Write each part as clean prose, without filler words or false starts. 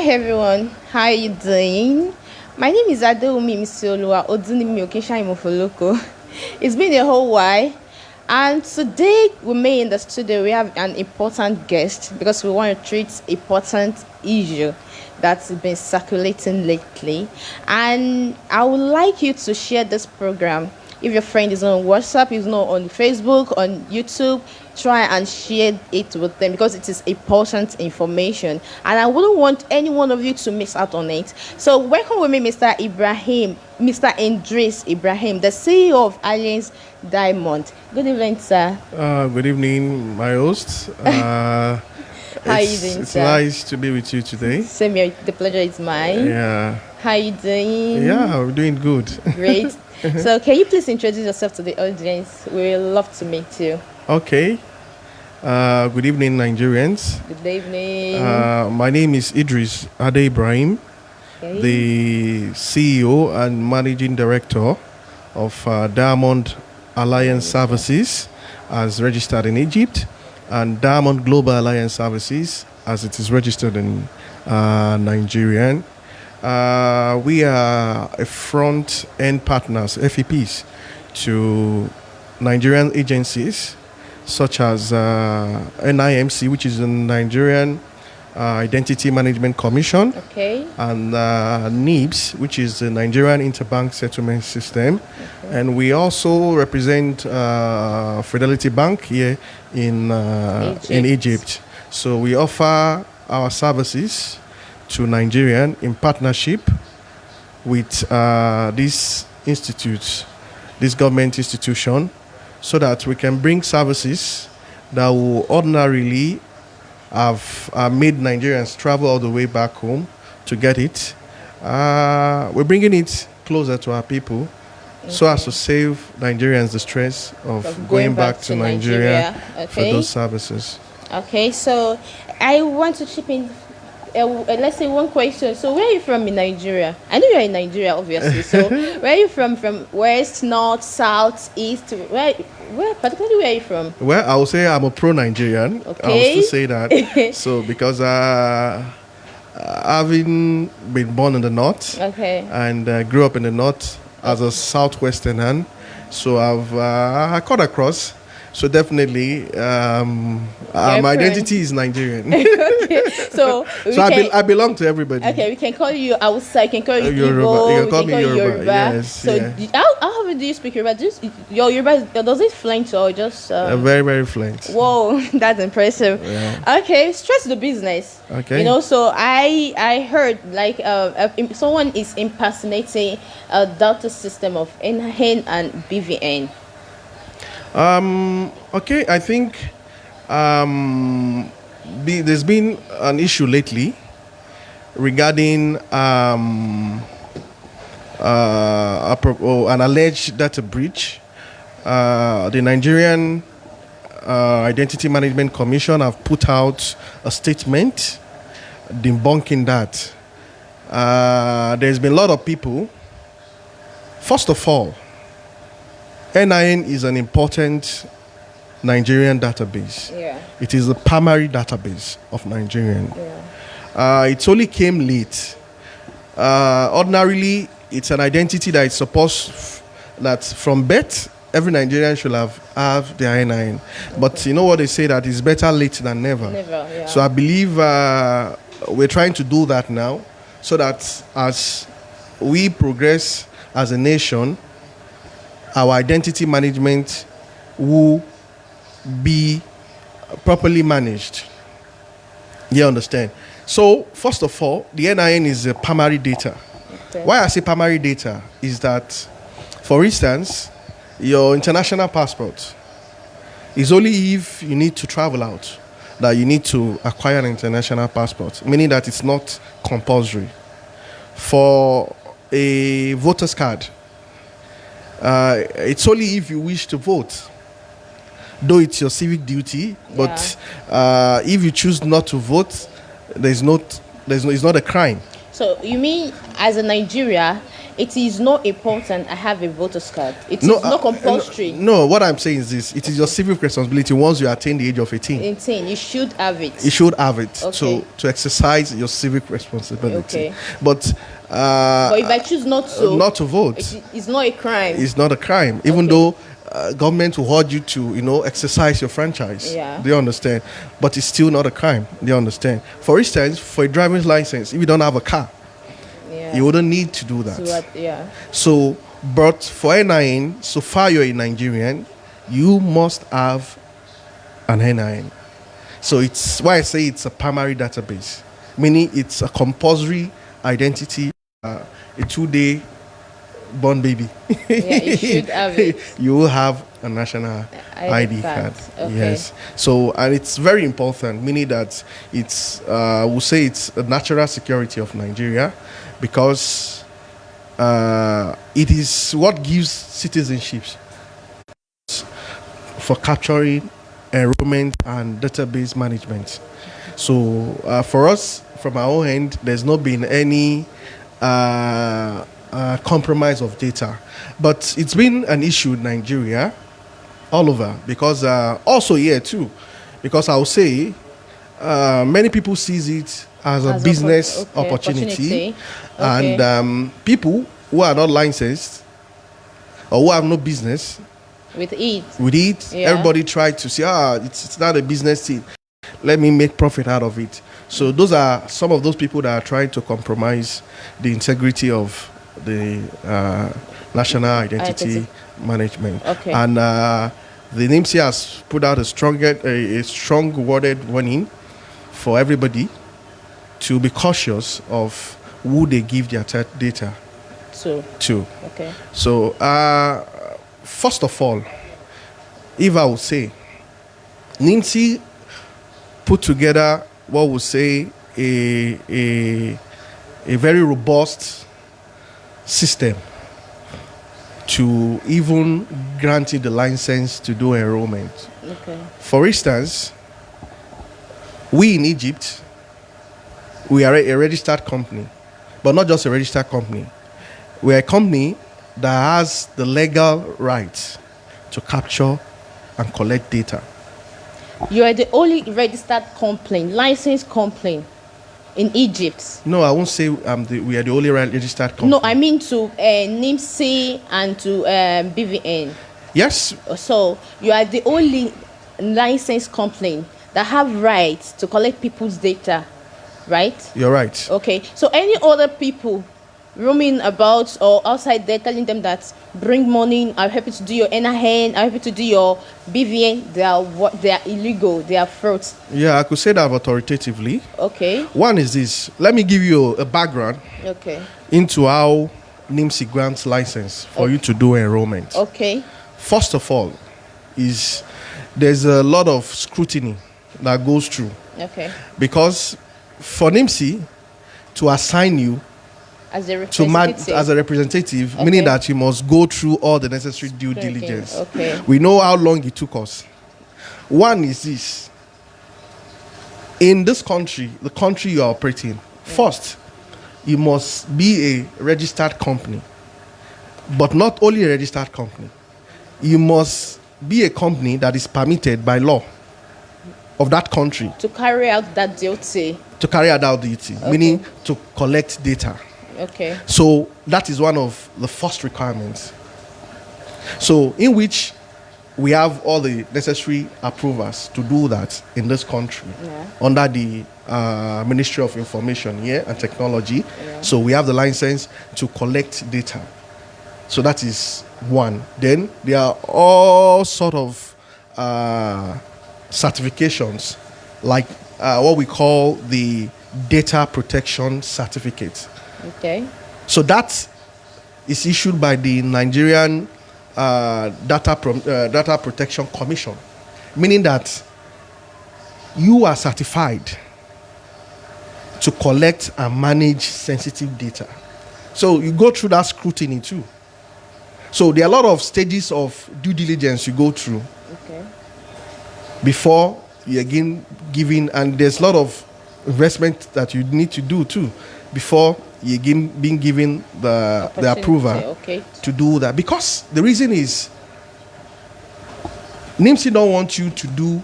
everyone, how are you doing? My name is Adeomi Misiolua Odunimi Okinshaimofoloko. It's been a whole while, and today with me in the studio we have an important guest because we want to treat important issue that's been circulating lately, and I would like you to share this program. If your friend is on WhatsApp, is not on Facebook, on YouTube, try and share it with them because it is important information. And I wouldn't want any one of you to miss out on it. So welcome with me, Mr. Ibrahim, Mr. Idris Ibrahim, the CEO of Alliance Diamond. Good evening, sir. Good evening, my host. How are you doing, It's sir? nice to be with you today. Same here, the pleasure is mine. Yeah. How are you doing? Yeah, we're doing good. Great. So can you please introduce yourself to the audience? We'd love to meet you. Okay. Good evening, Nigerians. Good evening. My name is Idris Ade Ibrahim, Okay. the CEO and Managing Director of Diamond Alliance Services, as registered in Egypt, and Diamond Global Alliance Services, as it is registered in Nigeria. We are a front-end partners, FEPs, to Nigerian agencies such as NIMC, which is the Nigerian Identity Management Commission, Okay. and NIBS, which is the Nigerian Interbank Settlement System. And we also represent Fidelity Bank here in Egypt. So we offer our services to Nigerian in partnership with this institute, this government institution, so that we can bring services that will ordinarily have made Nigerians travel all the way back home to get it. We're bringing it closer to our people so as to save Nigerians the stress of going back to Nigeria Okay. for those services. Okay, so I want to chip in. Let's say one question. So, where are you from in Nigeria? I know you're in Nigeria, obviously. So, where are you from? From west, north, south, east? Particularly, where are you from? Well, I will say I'm a pro-Nigerian. I will Okay. still say that. So, because having been born in the north Okay. and grew up in the north as a southwesterner, so I cut across. So definitely, my identity is Nigerian. So, So I belong to everybody. Okay, we can call you Hausa, you can call you Yoruba. Igbo, You can call we me can call you Yoruba, Yoruba. yes, So, yeah. how often do you speak Yoruba? Your Yoruba, does it fluent or just... Very, very fluent. Whoa, that's impressive. Yeah. Okay, straight to the business. Okay. You know, so I heard like someone is impersonating a Delta system of NHN and BVN. Okay, I think there's been an issue lately regarding an alleged data breach. The Nigerian Identity Management Commission have put out a statement debunking that. There's been a lot of people. First of all, NIN is an important Nigerian database. Yeah. It is the primary database of Nigerian. Yeah. It only came late. Ordinarily, it's an identity that is supposed that from birth, every Nigerian should have their NIN. But you know what they say, that it's better late than never. Never, yeah. So I believe we're trying to do that now, so that as we progress as a nation, our identity management will be properly managed. You understand? So, first of all, the NIN is a primary data. Okay. Why I say primary data is that, for instance, your international passport is only if you need to travel out that you need to acquire an international passport, meaning that it's not compulsory. For a voter's card, it's only if you wish to vote, though it's your civic duty. But if you choose not to vote, it's not a crime. So you mean as a Nigeria, it is not important I have a voter's card. It is not compulsory. No, what I'm saying is this: it is your civic responsibility once you attain the age of 18. 18, you should have it. You should have it Okay. to exercise your civic responsibility. Okay. But if I choose not to vote, it's not a crime. It's not a crime, even though government will urge you to, exercise your franchise. Yeah. Do you understand? But it's still not a crime. Do you understand? For instance, for a driver's license, if you don't have a car, Yeah. you wouldn't need to do that. Yeah. So, but for NIN, so far you're a Nigerian, you must have an NIN. So it's why I say it's a primary database, meaning it's a compulsory identity, a 2-day born baby. Yeah, you should have it. You will have a national ID card. Okay. Yes. So, and it's very important, meaning that it's, we'll say it's a natural security of Nigeria, because it is what gives citizenship for capturing, enrollment, and database management. So, for us, from our own end, there's not been any compromise of data, but it's been an issue in Nigeria all over, because also here too, because I'll say many people sees it as a business opportunity. Okay. And people who are not licensed or who have no business with it, yeah. Everybody try to say, it's not a business thing, let me make profit out of it. So those are some of those people that are trying to compromise the integrity of the national identity management. Okay. And the NIMC has put out a strong worded warning for everybody to be cautious of who they give their data to. Okay. So first of all, if I would say, NIMC put together what would say a very robust system to even grant you the license to do enrollment. Okay. For instance, we in Egypt, we are a registered company, but not just a registered company. We are a company that has the legal right to capture and collect data. You are the only registered company, licensed company in Egypt. No, I won't say we are the only registered company. No, I mean to NIMC and to BVN. Yes. So you are the only licensed company that have rights to collect people's data, right? You're right. Okay. So any other people roaming about or outside there telling them that bring money, I'm happy to do your NIN, I'm happy to do your BVN, they are illegal, they are frauds. Yeah, I could say that authoritatively. Okay. One is this. Let me give you a background into how NIMC grants license for you to do enrollment. Okay. First of all, there's a lot of scrutiny that goes through. Okay. Because for NIMC to assign you as a representative, meaning that you must go through all the necessary due diligence. Okay. We know how long it took us. One is this. In this country, the country you are operating, first, you must be a registered company. But not only a registered company. You must be a company that is permitted by law of that country to carry out that duty. Meaning to collect data. Okay. So that is one of the first requirements. So in which we have all the necessary approvals to do that in this country under the Ministry of Information and Technology. Yeah. So we have the license to collect data. So that is one. Then there are all sort of certifications, like what we call the data protection certificate. Okay. So that is issued by the Nigerian Data Protection Commission, meaning that you are certified to collect and manage sensitive data. So you go through that scrutiny too. So there are a lot of stages of due diligence you go through before you again giving, and there's a lot of investment that you need to do too before you're being given the approval to do that. Because the reason is, NIMC don't want you to do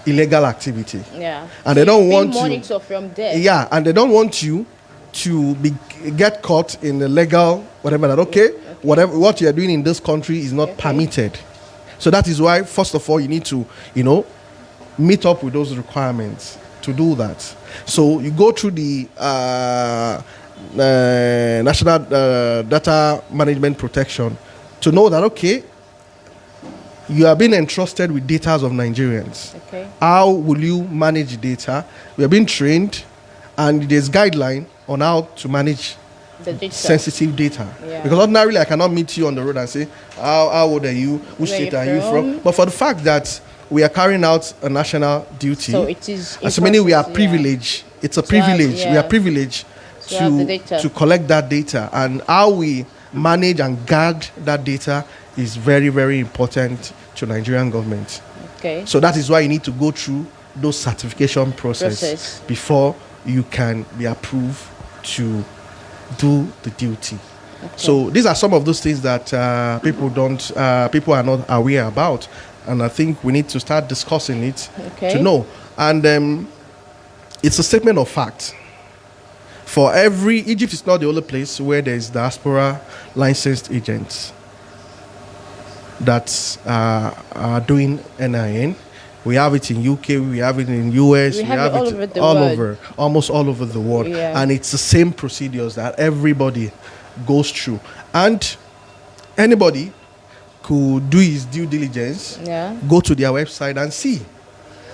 illegal activity. Yeah. And they don't want monitor from there. Yeah, and they don't want you to get caught in the legal whatever that whatever what you are doing in this country is not permitted. So that is why, first of all, you need to, meet up with those requirements to do that. So you go through the National Data Management Protection to know that, you are being entrusted with data of Nigerians. Okay. How will you manage data? We are being trained, and there's guideline on how to manage the data. Sensitive data. Yeah. Because ordinarily I cannot meet you on the road and say, how old are you? Which state are you from? But for the fact that we are carrying out a national duty, so it is. As many we are privileged. Yeah. It's a privilege. We are privileged to collect that data, and how we manage and guard that data is very, very important to Nigerian government. Okay. So that is why you need to go through those certification process before you can be approved to do the duty. Okay. So these are some of those things that people are not aware about, and I think we need to start discussing it to know. And it's a statement of fact. For Egypt is not the only place where there is diaspora licensed agents that are doing NIN. We have it in UK, we have it in US, we have it almost all over the world. Yeah. And it's the same procedures that everybody goes through. And anybody could do his due diligence, go to their website and see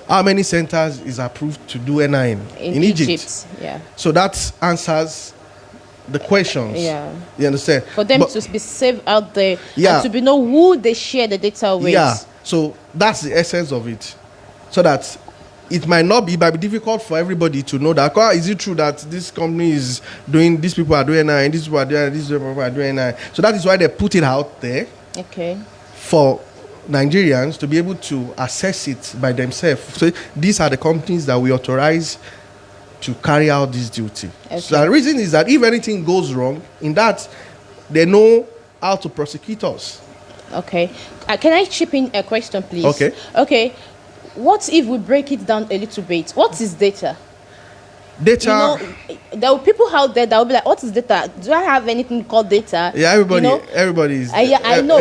how many centers is approved to do NIN in Egypt. Yeah. So that answers the questions. Yeah. You understand? For them to be safe out there and to know who they share the data with. Yeah. So that's the essence of it. So that it might be difficult for everybody to know that, is it true that this company is doing, these people are doing NIN, these people are doing, these people are doing NIN. So that is why they put it out there. Okay. For Nigerians to be able to assess it by themselves. So these are the companies that we authorize to carry out this duty. Okay. So the reason is that if anything goes wrong, in that they know how to prosecute us. Okay. Can I chip in a question, please? Okay. Okay. What if we break it down a little bit? What is data? Data. There are people out there that will be like, "What is data? Do I have anything called data?" Yeah, everybody is. I know.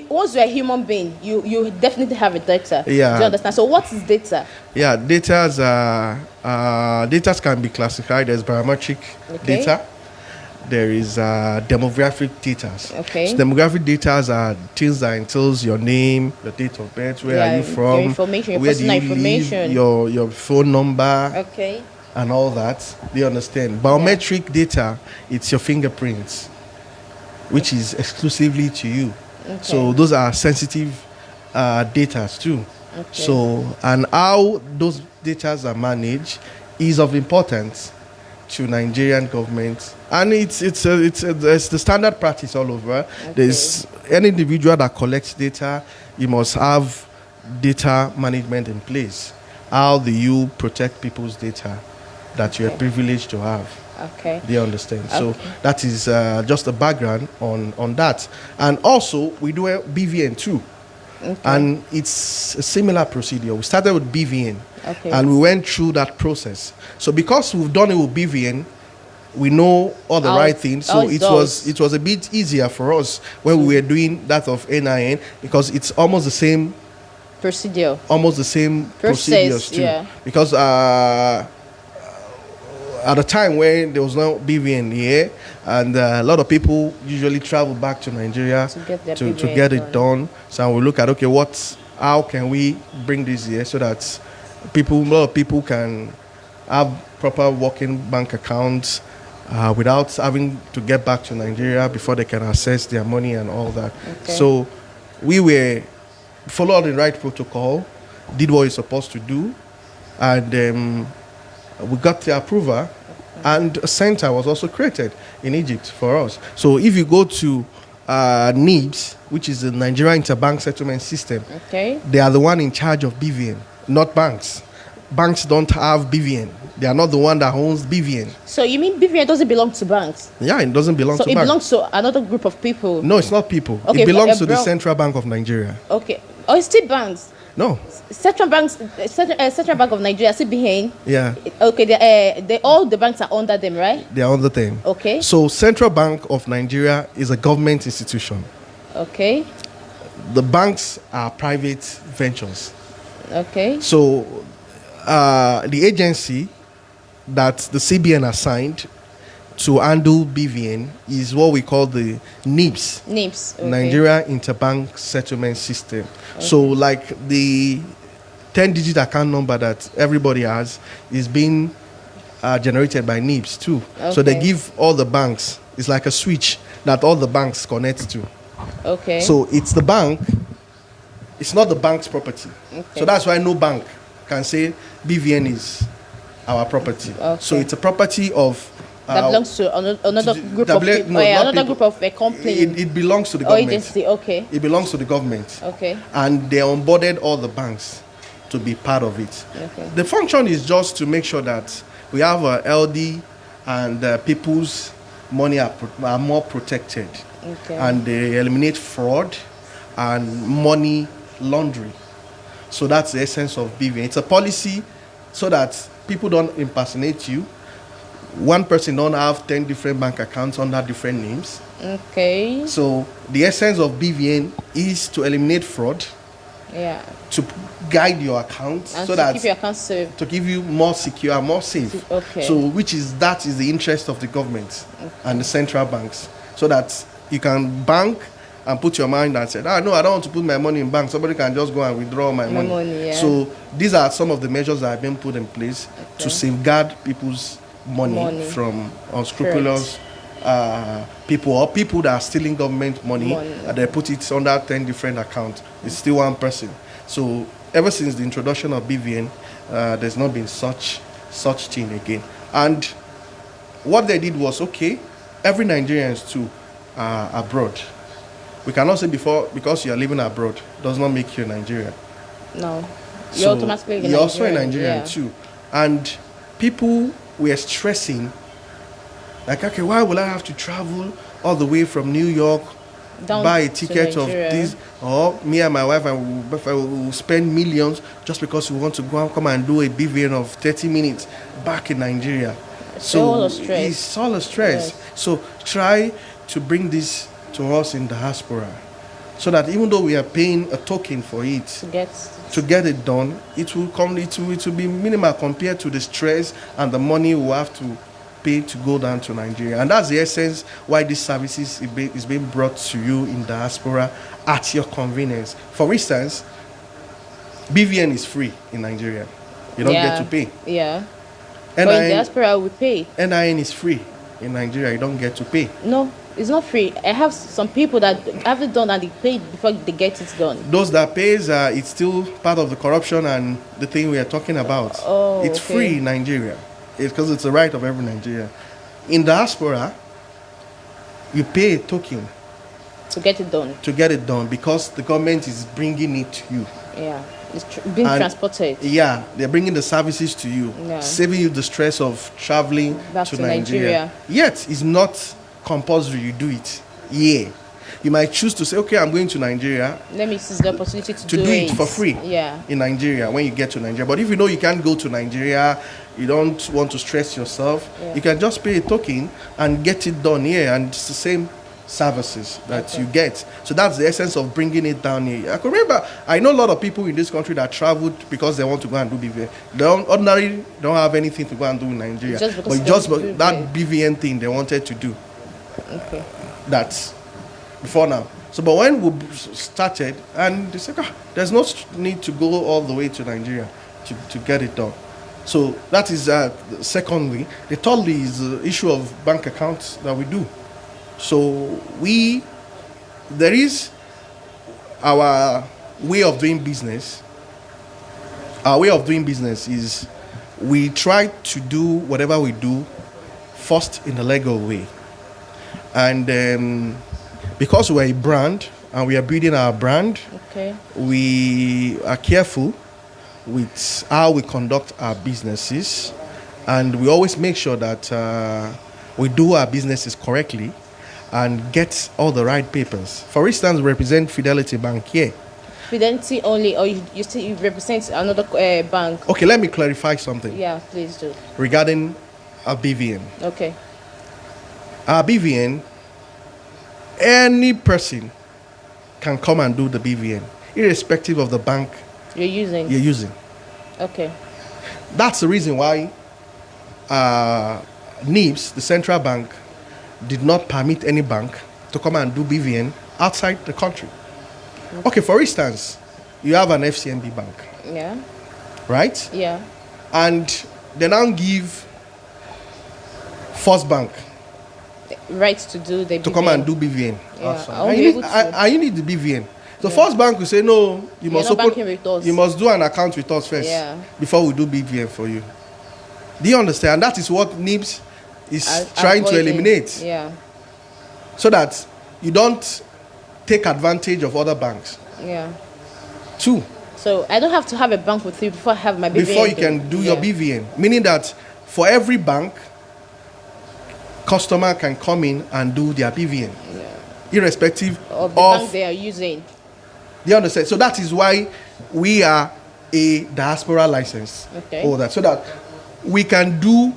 Once you're a human being, you definitely have a data. Yeah. Do you understand? So, what is data? Yeah, data can be classified as biometric data. There is demographic data. Okay. So demographic data are things that entails your name, your date of birth, where are you from, your information, your personal information, your phone number. Okay. And all that. Do you understand? Biometric data, it's your fingerprints, which is exclusively to you. Okay. So those are sensitive data too. Okay. So, and how those data are managed is of importance to Nigerian government, and it's the standard practice all over. Okay. There's any individual that collects data, you must have data management in place. How do you protect people's data that you are privileged to have? Okay. Do you understand? Okay. So that is just a background on that. And also, we do a BVN too. Okay. And it's a similar procedure. We started with BVN, and we went through that process. So because we've done it with BVN, we know all the right things. So it was a bit easier for us when we were doing that of NIN, because it's almost the same procedure. Almost the same procedures too. Yeah. Because at a time when there was no BVN here, and a lot of people usually travel back to Nigeria to get it done. So we look at, how can we bring this here so that a lot of people can have proper working bank accounts without having to get back to Nigeria before they can access their money and all that. Okay. So we followed the right protocol, did what we're supposed to do, and we got the approval, and a center was also created in Egypt for us. So if you go to NIBS, which is the Nigerian Interbank Settlement System, they are the one in charge of BVN, not banks. banks don't have BVN. They are not the one that owns BVN. So you mean BVN doesn't belong to banks? Yeah, it doesn't belong So to it banks. belongs to another group of people. No, it's not people. Okay, It belongs to the bro- Central Bank of Nigeria. Okay. Oh, it's still banks. No. Central banks, Central Bank of Nigeria, CBN. Yeah, Okay, they all the banks are under them, right? they are on the thing. Okay. So Central Bank of Nigeria is a government institution. Okay. The banks are private ventures. Okay. So the agency that the CBN assigned to handle BVN is what we call the NIBS, NIBS. Okay. Nigeria Interbank Settlement System. So like the 10-digit account number that everybody has is being generated by NIBS too. So they Okay. give all the banks, it's like a switch that all the banks connect to. Okay. So it's the bank, it's not the bank's property. Okay. So that's why no bank can say BVN is our property. Okay. So it's a property of that belongs to another to- group that of belo- people. no, Oh, yeah, not another people. group of a company it belongs to the or government. agency. Okay. It belongs to the government. Okay. And they onboarded all the banks to be part of it. Okay. The function is just to make sure that we have LD and people's money are more protected. Okay. And they eliminate fraud and money laundering. So that's the essence of BVN. It's a policy so that people don't impersonate you. One person don't have 10 different bank accounts under different names. Okay. So the essence of BVN is to eliminate fraud, Yeah. to guide your account And so to that keep your account safe. to give you more secure and more safe. Okay. So that is the interest of the government and the central banks. So that you can bank and put your mind and say, no, I don't want to put my money in bank. Somebody can just go and withdraw my money. Yeah. So these are some of the measures that have been put in place to safeguard people's money from unscrupulous people or people that are stealing government money. They put it under 10 different accounts. It's still one person. So ever since the introduction of BVN, there's not been such thing again. And what they did was, okay, every Nigerians too are abroad. We cannot say because you are living abroad does not make you a Nigerian. No. You're automatically you're also a Nigerian yeah. too. And people were stressing, like, okay, why will I have to travel all the way from New York, Down buy a to ticket of Nigeria. this, or me and my wife will spend millions just because we want to go and come and do a BVN of 30 minutes back in Nigeria. It's all a stress. It's all a stress. Yes. So try to bring this to us in diaspora, so that even though we are paying a token for it, to get it done, it will be minimal compared to the stress and the money we have to pay to go down to Nigeria. And that's the essence why these services is being brought to you in diaspora at your convenience. For instance, BVN is free in Nigeria. You don't get to pay. Yeah. But in diaspora, we pay. NIN is free in Nigeria. You don't get to pay. No, it's not free. I have some people that have it done and they pay before they get it done. Those that pays, it's still part of the corruption and the thing we are talking about. Oh, it's okay. free in Nigeria. It's because it's a right of every Nigerian. In diaspora, you pay a token to get it done because the government is bringing it to you. Yeah, it's being transported. Yeah, they're bringing the services to you, saving you the stress of traveling back to Nigeria. Yet, it's not compulsory you do it. Yeah. You might choose to say, okay, I'm going to Nigeria. Let me seize the opportunity to do it for free in Nigeria when you get to Nigeria. But if you know you can't go to Nigeria, you don't want to stress yourself, you can just pay a token and get it done here. And it's the same services that you get. So that's the essence of bringing it down here. I can remember, I know a lot of people in this country that traveled because they want to go and do BVN. They ordinarily don't have anything to go and do in Nigeria. But just that BVN thing they wanted to do. Okay. That's before now. So, but when we started, and they said, there's no need to go all the way to Nigeria to get it done. So that is secondly. The thirdly is the issue of bank accounts that we do. So there is our way of doing business. Our way of doing business is we try to do whatever we do first in a legal way. And because we're a brand and we are building our brand, we are careful with how we conduct our businesses, and we always make sure that we do our businesses correctly and get all the right papers. For instance, we represent Fidelity Bank here. Fidelity only, or you still you represent another bank? Okay, let me clarify something. Yeah, please do. Regarding our BVN. Okay. Our BVN, any person can come and do the BVN, irrespective of the bank you're using. Okay. That's the reason why NIBS, the central bank, did not permit any bank to come and do BVN outside the country. Okay, for instance, you have an FCMB bank. Yeah. Right? Yeah. And they now give First Bank rights to do the to BVN. come and do BVN. Yeah. Outside. And you need the BVN. So First Bank will say, no, you must you must do an account with us first before we do BVN for you. Do you understand? And that is what NIBS is trying to eliminate. Yeah. So that you don't take advantage of other banks. Yeah. Two. So I don't have to have a bank with you before I have my BVN. Before you can do your BVN. Meaning that for every bank, customer can come in and do their BVN. Yeah. Irrespective of the bank they are using. Do you understand? So that is why we are a diaspora license holder. So that we can do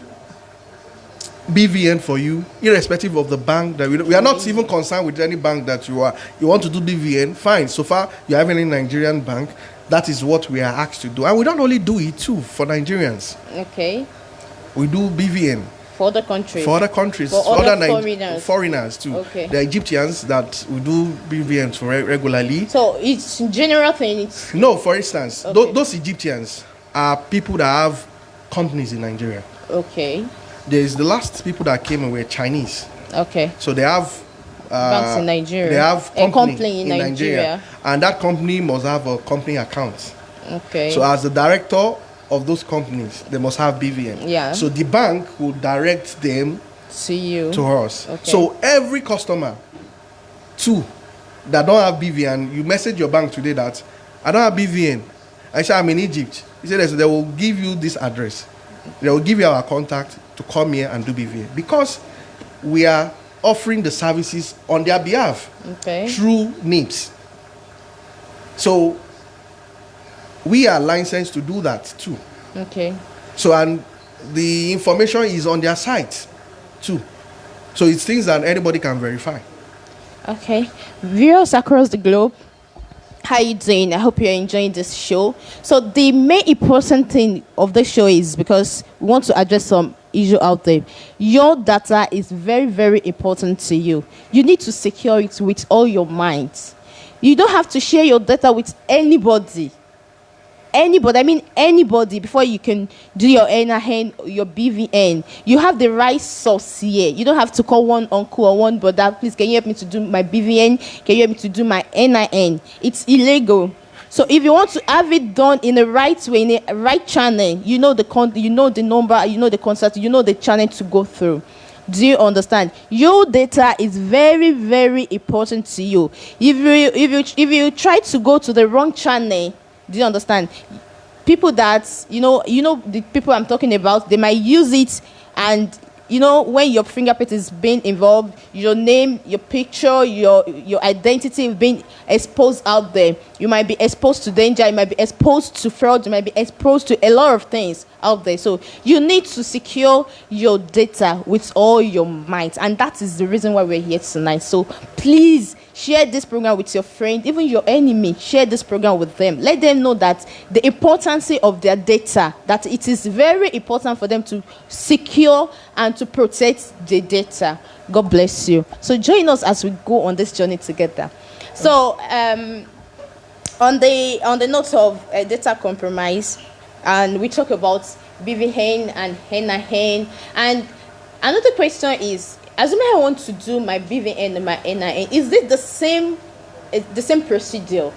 BVN for you, irrespective of the bank that we are not even concerned with any bank that you want to do BVN. Fine. So far, you have any Nigerian bank. That is what we are asked to do, and we don't only do it too for Nigerians. Okay. We do BVN for other countries. For other countries. For other foreigners too. Okay. The Egyptians that we do BVN for regularly. So it's general thing. No, for instance, those Egyptians are people that have companies in Nigeria. Okay. There's the last people that came and were Chinese. Okay. So they have banks in Nigeria. They have a company in Nigeria. And that company must have a company account. Okay. So as the director of those companies, they must have BVN. Yeah. So the bank will direct them to us. Okay. So every customer too that don't have BVN, you message your bank today that I don't have BVN. I say I'm in Egypt. He said they will give you this address. They will give you our contact to come here and do BVN because we are offering the services on their behalf through NIBS. So we are licensed to do that too. Okay. So and the information is on their site too. So it's things that anybody can verify. Okay. Viewers across the globe, how you doing? I hope you're enjoying this show. So the main important thing of the show is because we want to address some issue out there. Your data is very, very important to you. You need to secure it with all your might. You don't have to share your data with anybody. Anybody before you can do your NIN, your BVN. You have the right source here. You don't have to call one uncle or one brother. Please, can you help me to do my BVN? Can you help me to do my NIN? It's illegal. So if you want to have it done in the right way, in the right channel, you know the number, you know the contact, you know the channel to go through. Do you understand? Your data is very, very important to you. If you try to go to the wrong channel, do you understand? People that, you know the people I'm talking about, they might use it, and when your fingerprint is being involved, your name, your picture, your identity is being exposed out there. You might be exposed to danger, you might be exposed to fraud, you might be exposed to a lot of things out there. So you need to secure your data with all your might, and that is the reason why we're here tonight. So please share this program with your friend, even your enemy. Share this program with them. Let them know that the importance of their data, that it is very important for them to secure and to protect the data. God bless you. So join us as we go on this journey together. So on the note of data compromise, and we talk about BVN and NIN, and another question is, assuming I want to do my BVN and my NIN, is it the same procedure?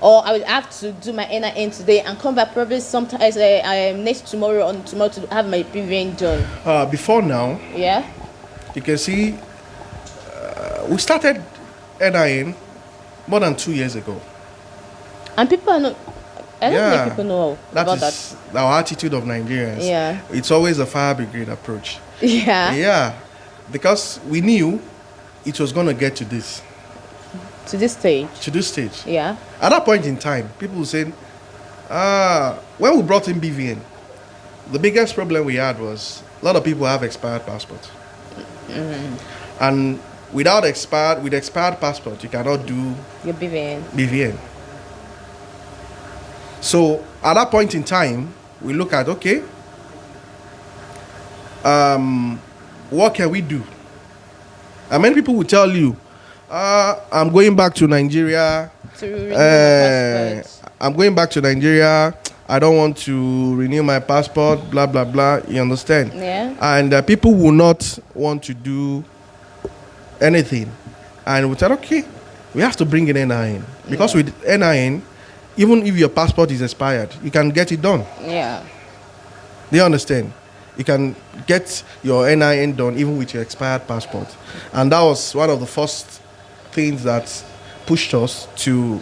Or I will have to do my NIN today and come back probably sometime next tomorrow to have my BVN done? Before now, you can see we started NIN more than 2 years ago. And people are not, I don't think people know about is our attitude of Nigerians. Yeah. It's always a fire brigade approach. Yeah. Yeah. Because we knew it was going to get to this. To this stage. To this stage. Yeah. At that point in time, people were saying, when we brought in BVN, the biggest problem we had was a lot of people have expired passports. And with expired passport, you cannot do your BVN. So at that point in time, we look at, okay, what can we do? And many people will tell you, I'm going back to Nigeria. I'm going back to Nigeria. I don't want to renew my passport, blah, blah, blah. You understand? Yeah. And people will not want to do anything. And we said, okay, we have to bring in NIN. Because with NIN, even if your passport is expired, you can get it done. Yeah. Do you understand? You can get your NIN done even with your expired passport. And that was one of the first things that pushed us to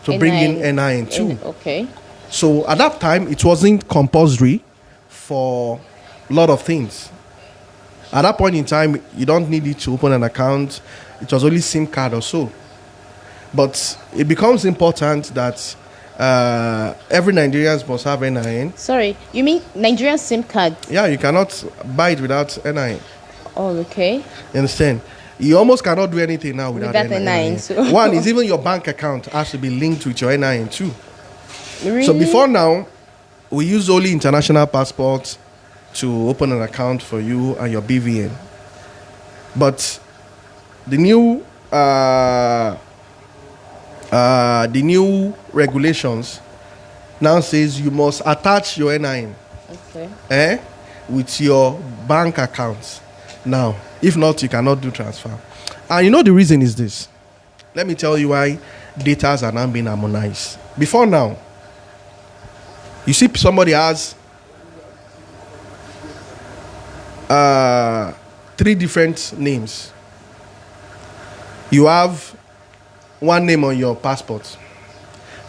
bring in NIN too. Okay. So at that time, it wasn't compulsory for a lot of things. At that point in time, you don't need it to open an account. It was only SIM card or so. But it becomes important that every Nigerian must have NIN. Sorry, you mean Nigerian SIM card? Yeah, you cannot buy it without NIN. Oh, okay. You understand? You almost cannot do anything now without NIN. So. One is even your bank account has to be linked with your NIN too. Really? So before now, we use only international passports to open an account for you and your BVN. But the new regulations now says you must attach your NIN with your bank accounts now. If not, you cannot do transfer. And you know the reason is this. Let me tell you why data are now being harmonized. Before now, you see somebody has 3 different names. You have one name on your passport.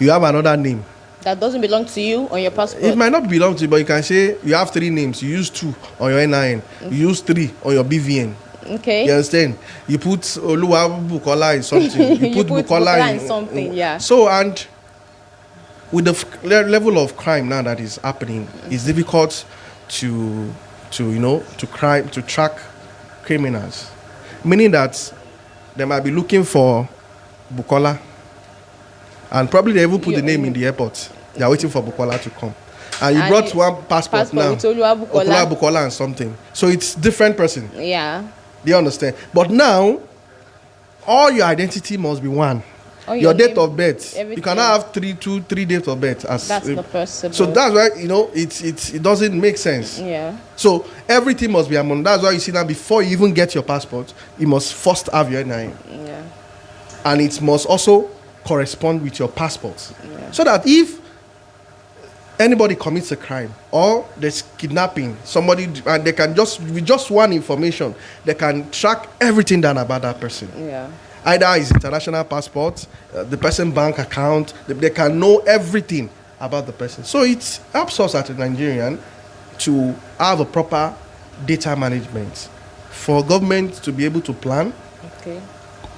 You have another name that doesn't belong to you on your passport. It might not belong to you, but you can say you have 3 names. You use 2 on your NIN. You use 3 on your BVN. Okay. You understand? You put Oluwa Bukola in something. You put Bukola in something. Yeah. So, and with the level of crime now that is happening, it's difficult to track criminals. Meaning that they might be looking for Bukola, and probably they even put the name in the airport. They are waiting for Bukola to come. And you brought one passport now. With Oluwa Bukola and something. So it's different person. Yeah. Do you understand? But now, all your identity must be one. Your date of birth. Everything. You cannot have three dates of birth. That's not possible. So that's why it doesn't make sense. Yeah. So everything must be among. That's why you see that before you even get your passport, you must first have your NIN. Yeah. And it must also correspond with your passport. Yeah. So that if anybody commits a crime or there's kidnapping, somebody, and they can with just one information, they can track everything down about that person. Yeah. Either his international passport, the person bank account, they can know everything about the person. So it helps us as a Nigerian to have a proper data management for government to be able to plan. Okay.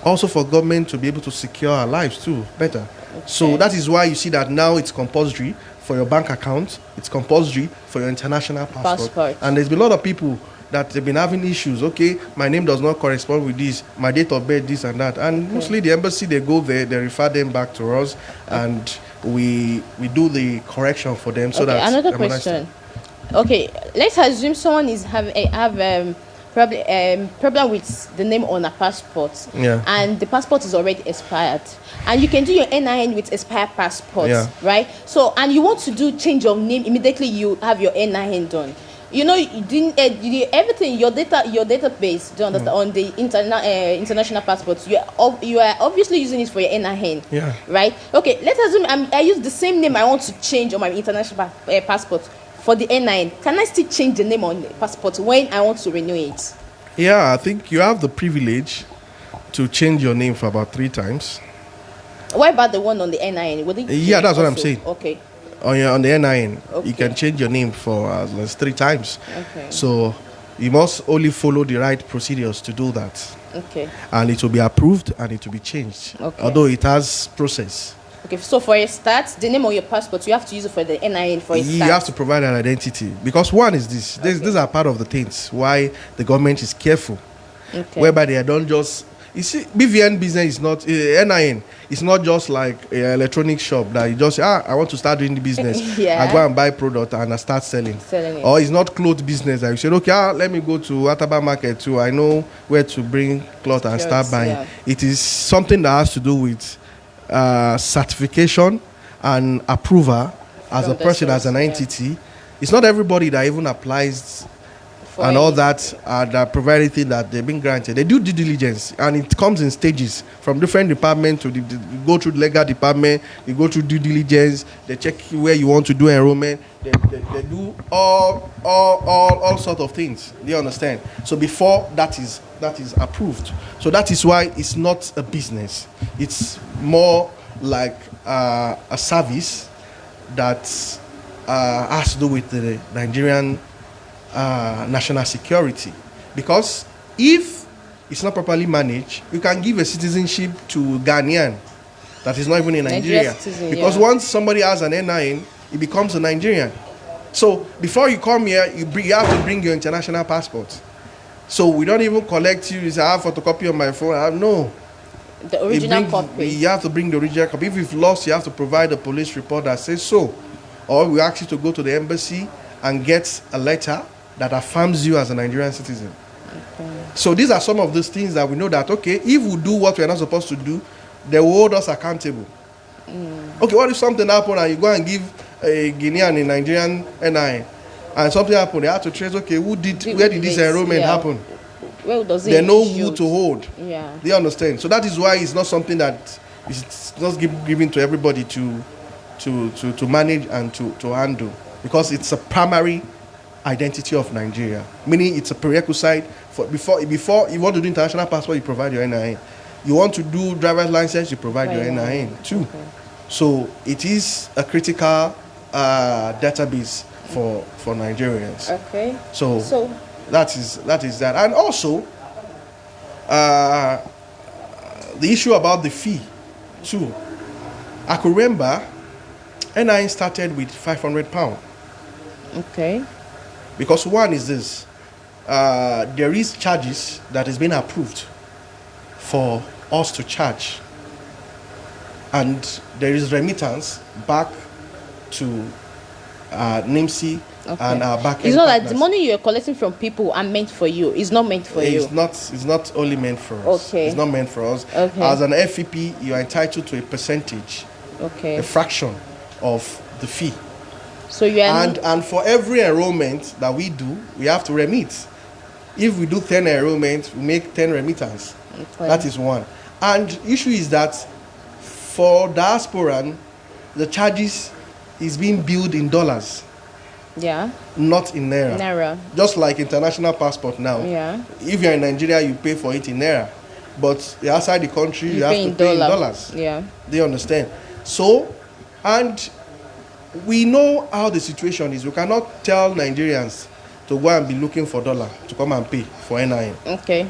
Also for government to be able to secure our lives too better. Okay. So that is why you see that now it's compulsory for your bank account, it's compulsory for your international passport. And there's been a lot of people that they've been having issues. Okay, my name does not correspond with this, my date of birth, this and that. And mostly the embassy, they go there, they refer them back to us, and we do the correction for them. So that another question. Okay, let's assume someone is have problem with the name on a passport, and the passport is already expired, and you can do your NIN with expired passport, right? So, and you want to do change of name immediately, you have your NIN done. You know, you didn't everything, your database, do you understand, on the international passports, you are obviously using it for your NIN, right? Okay, let's assume I use the same name I want to change on my international passport. For the NIN, can I still change the name on the passport when I want to renew it? Yeah, I think you have the privilege to change your name for about 3 times. What about the one on the NIN? Would it Yeah, that's what I'm also? saying. Okay. On the NIN, Okay. you can change your name for as much as 3 times. Okay. So you must only follow the right procedures to do that, Okay. and it will be approved and it will be changed. Okay. Although it has process. Okay. So for a start, the name on your passport, you have to use it for the NIN for a You start. have to provide an identity, because one is this. These are part of the things why the government is careful, Okay. whereby they don't just. You see, BVN business is not NIN. It's not just like an electronic shop that you just say, I want to start doing the business. Yeah. I go and buy product and I start selling. Selling it. Or it's not cloth business that you say, okay, let me go to Ataba market too. I know where to bring cloth and start Clothes, buying. yeah. It is something that has to do with certification and approval as From a the person, as source, an yeah. entity. It's not everybody that even applies For and all any- that provide anything that they've been granted. They do due diligence, and it comes in stages from different departments. You go through the legal department, you go through due diligence, they check where you want to do enrollment, they do all sorts of things. Do you understand? So before that is approved. So that is why it's not a business. It's more like a service that has to do with the Nigerian national security, because if it's not properly managed, you can give a citizenship to Ghanaian that is not even in Nigeria, citizen, because yeah. once somebody has an NIN, he becomes a Nigerian. So before you come here, you have to bring your international passport. So we don't even collect you. You say, I have photocopy on my phone. No. The original copy. You have to bring the original copy. If you've lost, you have to provide a police report that says so, or we ask you to go to the embassy and get a letter that affirms you as a Nigerian citizen. Okay. So these are some of those things that we know that, okay, if we do what we're not supposed to do, they will hold us accountable. Okay, what if something happened and you go and give a Guinean a Nigerian NI, and something happened, they have to trace, okay, where did this enrollment happen? Where does it They know issue? who to hold. Yeah. They understand. So that is why it's not something that is not given to everybody to manage and to handle, because it's a primary identity of Nigeria, meaning it's a prerequisite for before you want to do international passport, you provide your NIN. You want to do driver's license, you provide your NIN too. Okay. So it is a critical database for Nigerians. Okay. So that is that, and also the issue about the fee too. I could remember NIN started with £500. Okay. Because one is this, there is charges that has been approved for us to charge, and there is remittance back to NIMSI and our back end. It's not like the partners. money you're collecting from people are meant for you. It's not meant for you. It's not only meant for us. Okay. It's not meant for us. Okay. As an FEP, you are entitled to a percentage, Okay. a fraction of the fee. So you are And for every enrollment that we do, we have to remit. If we do 10 enrollments, we make 10 remittance. Okay. That is one. And issue is that for diasporan, the charges is being billed in dollars, Yeah. not in naira. Naira. Just like international passport now. Yeah. If you're in Nigeria, you pay for it in naira. But you're outside the country, you have to pay in dollars. Yeah. Do you understand? So, and we know how the situation is. We cannot tell Nigerians to go and be looking for dollar to come and pay for NIN. Okay.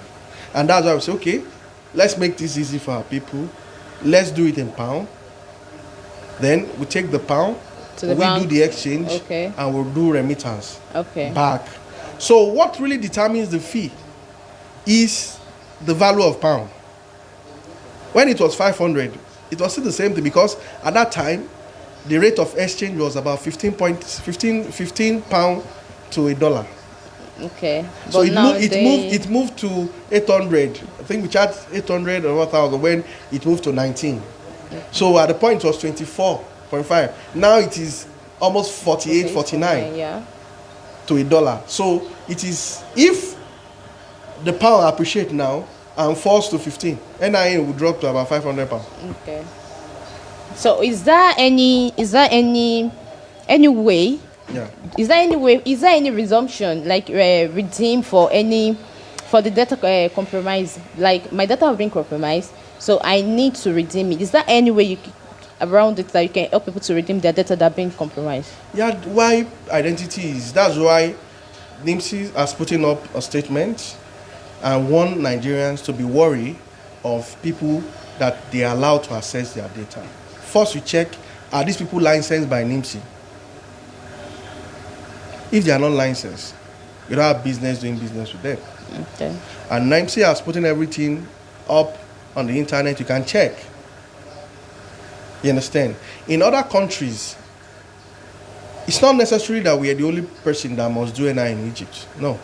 And that's why we say, okay, let's make this easy for our people. Let's do it in pound. Then we take the pound, To the we bank. do the exchange, Okay. and we'll do remittance Okay. back. So what really determines the fee is the value of pound. When it was 500, it was still the same thing, because at that time, the rate of exchange was about 15 pound to a dollar. Okay. So But now it moved to 800. I think we charged 800 or 1,000 when it moved to 19. So at the point it was 24.5. Now it is almost 48, 49 Yeah. to a dollar. So it is, if the pound appreciate now and falls to 15, NIN will drop to about 500 pounds. Okay. So is there any way? Yeah. Is there any resumption, like redeem for the data compromise? Like my data have been compromised, So I need to redeem it. Is there any way around it that you can help people to redeem their data that are being compromised? Yeah, why identities? That's why NIMSI has putting up a statement and warn Nigerians to be worried of people that they are allowed to access their data. First, you check, are these people licensed by NIMSI? If they are not licensed, you don't have business doing business with them. Okay. And NIMSI has putting everything up on the internet. You can check. You understand? In other countries, it's not necessary that we are the only person that must do NI in Egypt. No.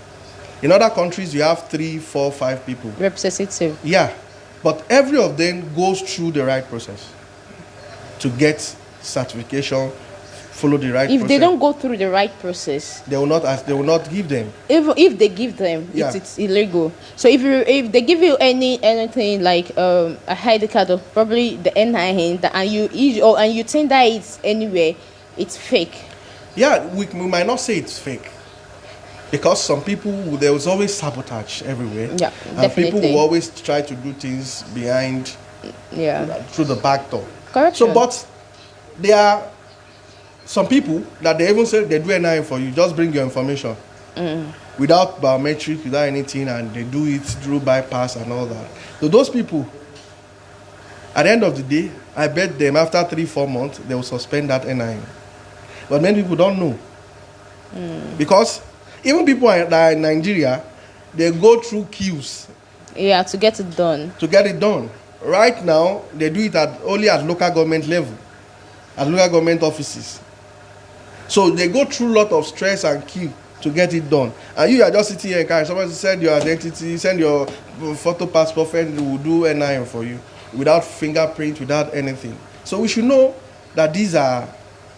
In other countries, you have 3, 4, 5 people. Representative. Yeah. But every of them goes through the right process to get certification, follow the right process. If they don't go through the right process, they will not give them. Even if they give them, Yeah. it's illegal. So if they give you anything like a ID card or probably the NIN and you think that it's anywhere, it's fake. Yeah, we might not say it's fake. Because some people, there was always sabotage everywhere. Yeah, and definitely. people will always try to do things behind, through the back door. Correct. So, but there are some people that they even say they do NIN for you, just bring your information. Without biometric, without anything, and they do it through bypass and all that. So those people, at the end of the day, I bet them after 3-4 months, they will suspend that NIN. But many people don't know. Because even people that are in Nigeria, they go through queues. Yeah, to get it done. To get it done. Right now, they do it only at local government level, at local government offices. So they go through a lot of stress and queue to get it done. And you are just sitting here and carry somebody send your identity, send your photo passport, friend will do NIN for you without fingerprint, without anything. So we should know that these are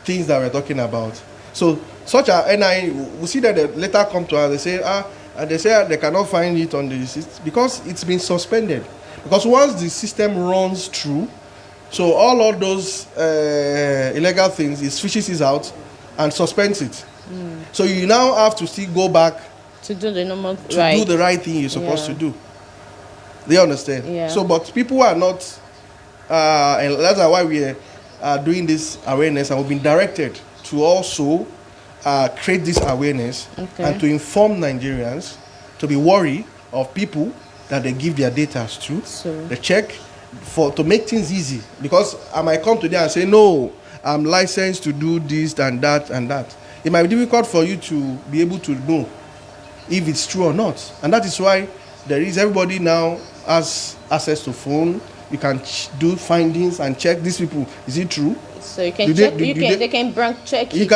things that we're talking about. So such a NIN, we see that they later come to us, they say they cannot find it on the system because it's been suspended. Because once the system runs through, so all of those illegal things, it switches it out and suspends it. So you now have to still go back to do the normal do the right thing you're supposed to do. Do you understand? Yeah. So, but people are not, and that's why we are doing this awareness, and we've been directed to also create this awareness and to inform Nigerians to be worried of people that they give their data to. So they check to make things easy, because I might come to them and say, no, I'm licensed to do this and that and that. It might be difficult for you to be able to know if it's true or not. And that is why everybody now has access to phone. You can do findings and check these people. Is it true? So you can check. They can check. You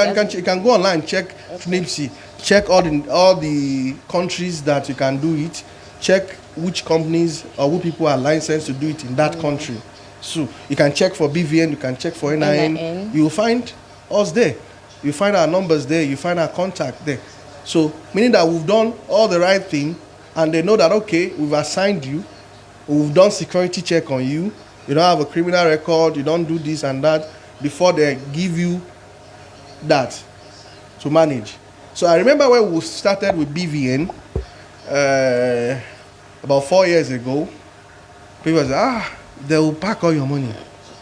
can go online, check NIMSI, check all the countries that you can do it. Check which companies or who people are licensed to do it in that country. So you can check for BVN, you can check for NIN. You will find us there. You find our numbers there. You find our contact there. So meaning that we've done all the right thing, and they know that okay, we've assigned you. We've done security check on you. You don't have a criminal record. You don't do this and that before they give you that to manage. So I remember when we started with BVN about 4 years ago. People say, they will pack all your money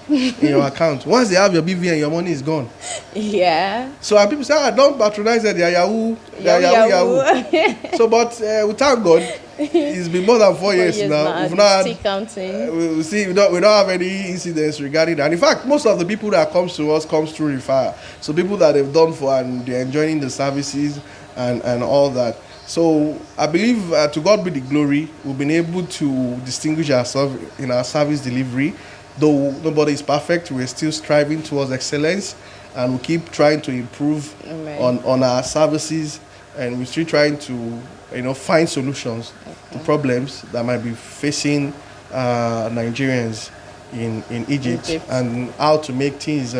in your account. Once they have your BVN, your money is gone. Yeah. So and people say, don't patronize it. They are Yahoo. They are Yahoo. So, but we thank God. It's been more than 4 years now. We've not still counting. we don't have any incidents regarding that. In fact, most of the people that comes to us comes through referral. So people that they've done for and they're enjoying the services and all that. So I believe to God be the glory. We've been able to distinguish ourselves in our service delivery. Though nobody is perfect, we're still striving towards excellence, and we keep trying to improve on our services, and we're still trying to find solutions to problems that might be facing Nigerians in Egypt, and how to make things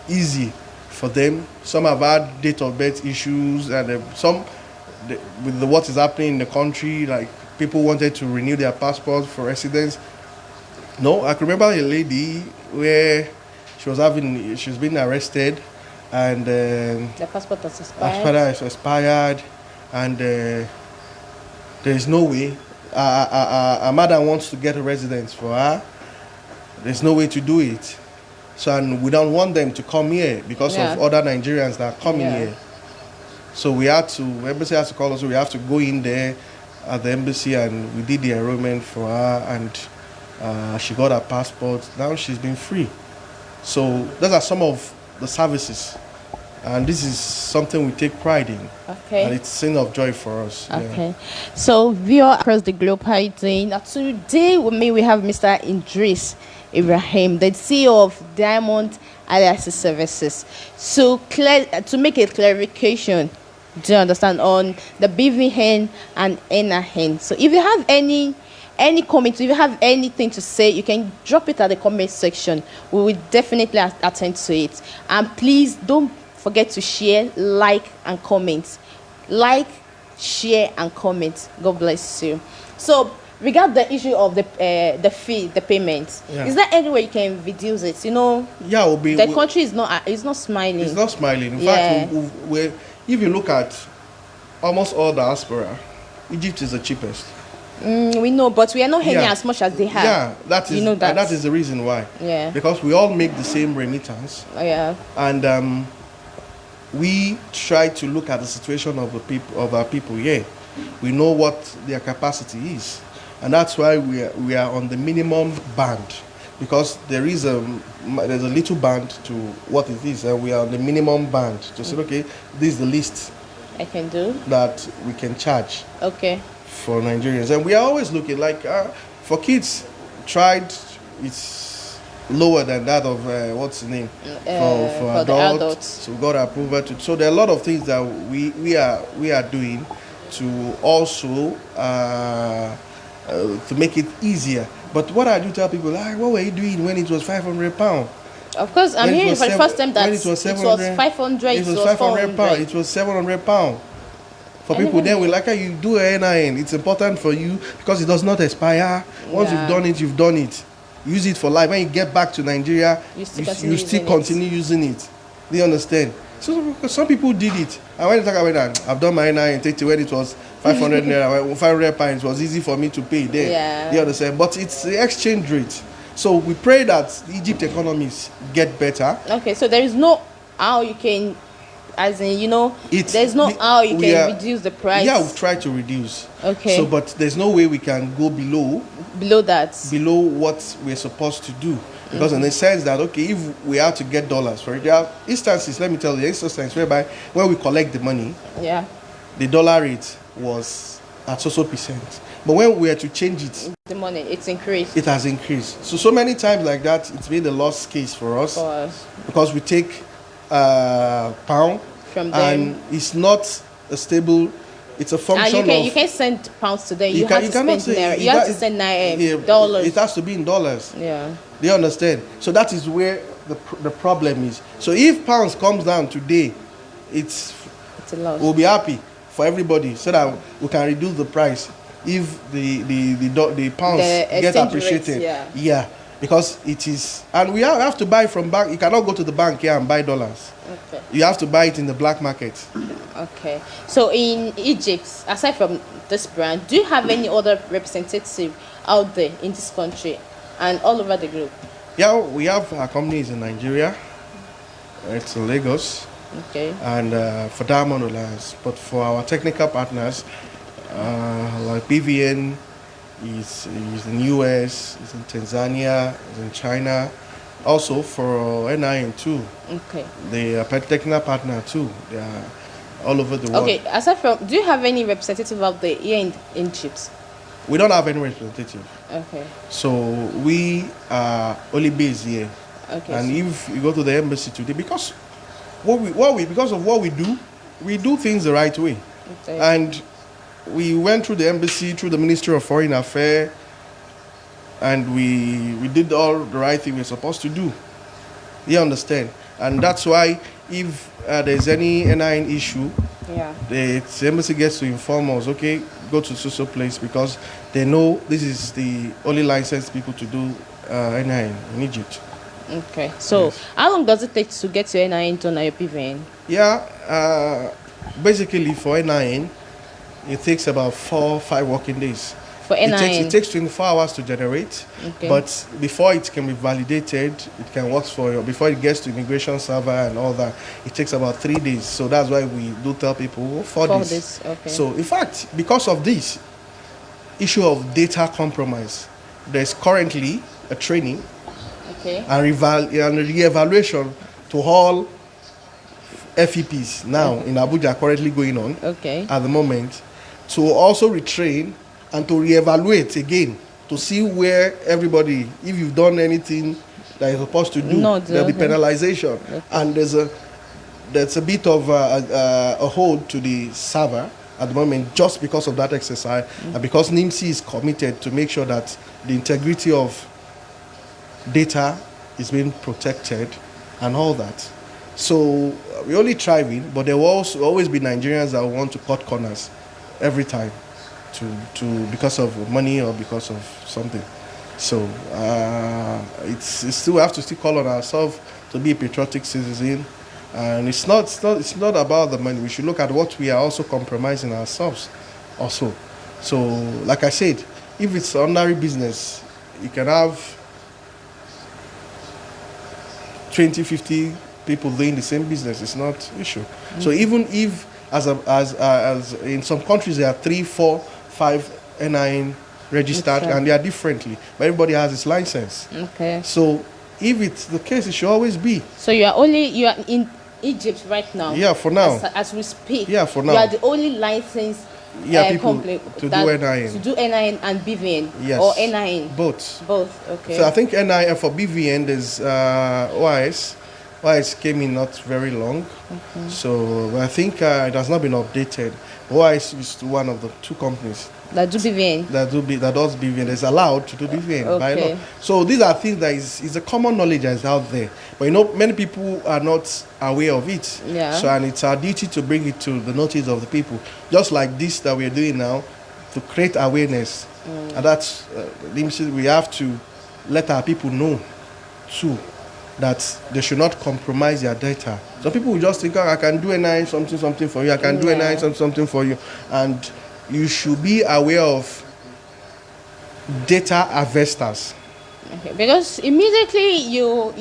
easy for them. Some have had date of birth issues, and with what is happening in the country, like people wanted to renew their passports for residence. No, I can remember a lady where she's been arrested, and the passport has expired. Has expired, and there is no way. A mother wants to get a residence for her, There's no way to do it. So, and we don't want them to come here because of other Nigerians that are coming here. So embassy has to call us, so we have to go in there at the embassy, and we did the enrollment for her, and she got her passport. Now she's been free. So those are some of the services. And this is something we take pride in. Okay. And it's a sin of joy for us. Okay. Yeah. So viewer across the globe, how are you doing? Now, today with me we have Mr. Idris Ibrahim, the CEO of Diamond Alias Services. So to make a clarification, do you understand, on the BVN and NIN. So if you have any comments, if you have anything to say, you can drop it at the comment section. We will definitely attend to it. And please don't forget to share, like, and comment. Like, share, and comment. God bless you. So, regarding the issue of the fee, the payment, is there any way you can reduce it? You know, the country is not smiling. It's not smiling. In fact, if you look at almost all diaspora, Egypt is the cheapest. We know, but we are not earning as much as they have. Yeah, that is the reason why. Yeah. Because we all make the same remittance. Oh, yeah. And we try to look at the situation of our people here. We know what their capacity is, and that's why we are on the minimum band, because there's a little band to what it is, and we are on the minimum band to say, okay, this is the least I can do that we can charge. Okay. For Nigerians, and we are always looking like for kids, it's lower than that of what's the name for adults. So we got approval to. So there are a lot of things that we are doing to also to make it easier. But what I do tell people, like, what were you doing when it was £500? Of course, I'm hearing for the first time that it was 500. It was £500. It was £700. For people, then we like how you do a NIN. It's important for you because it does not expire. Once you've done it, you've done it. Use it for life. When you get back to Nigeria, you still continue using it. Do you understand? So some people did it. And when they talk about that, I've done my NIN, take it when it was 500 naira, 500 pounds. It was easy for me to pay then. Yeah. Do you understand? But it's the exchange rate. So we pray that the Egypt economies get better. Okay, so there is no how you can, as in, you know, there's no how you can reduce the price. Yeah, we've tried to reduce. Okay. So, but there's no way we can go below that. Below what we're supposed to do. Because in the sense that, okay, if we have to get dollars for it, there are instances, let me tell you, instances whereby when we collect the money, the dollar rate was at so percent. But when we had to change it, the money, it's increased. It has increased. So many times like that, it's been a loss case for us. Because we take pound from them, and it's not a stable. It's a function and you can't send pounds to them. You have to send naira. You have to send dollars. It has to be in dollars. Yeah. Do you understand? So that is where the problem is. So if pounds comes down today, it's a loss. We'll be happy for everybody so that we can reduce the price if the pounds get appreciated. Rates, yeah. Because it is, and we have to buy from bank. You cannot go to the bank here and buy dollars. Okay. You have to buy it in the black market. Okay. So in Egypt, aside from this brand, do you have any other representative out there in this country and all over the globe? Yeah, we have our companies in Nigeria. It's in Lagos. Okay. And for Diamond Alliance, but for our technical partners, like BVN. He's in US, he's in Tanzania, he's in China. Also for NIN too. Okay. They are technical partner too. They are all over the world. Okay, aside from, do you have any representative out there here in Egypt? We don't have any representative. Okay. So we are only based here. Okay. And if you go to the embassy today, because because of what we do things the right way. Okay. And we went through the embassy, through the Ministry of Foreign Affairs, and we did all the right thing we're supposed to do. You understand? And that's why if there's any NIN issue, the embassy gets to inform us, okay, go to so place, because they know this is the only licensed people to do NIN in Egypt. Okay. So how long does it take to get your NIN done at your PVN? Yeah, basically for NIN, it takes about 4 or 5 working days For NIN. It takes 24 hours to generate, Okay. but before it can be validated, it can work for you. Before it gets to immigration server and all that, it takes about 3 days. So that's why we do tell people 4 days. Okay. So in fact, because of this issue of data compromise, there's currently a training Okay. and re-evaluation to all FEPs now in Abuja currently going on Okay. at the moment, to also retrain and to re-evaluate again to see where everybody, if you've done anything that you're supposed to do, there'll be penalization. Okay. And there's a bit of a hold to the server at the moment just because of that exercise, and because NIMSI is committed to make sure that the integrity of data is being protected and all that. So we're only thriving, but there will also always be Nigerians that want to cut corners every time to because of money or because of something. So it's still, we have to still call on ourselves to be a patriotic citizen, and it's not about the money. We should look at what we are also compromising ourselves also. So like I said, if it's ordinary business, you can have 20, 50 people doing the same business. It's not an issue. Mm-hmm. So even if as in some countries there are 3, 4, 5 NIN registered, and they are differently, but everybody has its license. Okay. So if it's the case, it should always be. So you are in Egypt right now? Yeah, for now. As we speak. Yeah, for now. You are the only licensed people to do NIN. To do NIN and BVN? Yes. Or NIN? Both. Both, okay. So I think NIN for BVN, there's OIS. OIS came in not very long. Okay. So I think it has not been updated. OIS is one of the 2 companies that do BVN. That does BVN. It's allowed to do BVN by law. So these are things that is a common knowledge that is out there. But you know, many people are not aware of it. Yeah. So and it's our duty to bring it to the notice of the people. Just like this that we're doing now, to create awareness. And that's we have to let our people know too that they should not compromise their data. Some people will just think, I can do NIN something for you, I can do NIN something for you. And you should be aware of data harvesters. Okay, because immediately you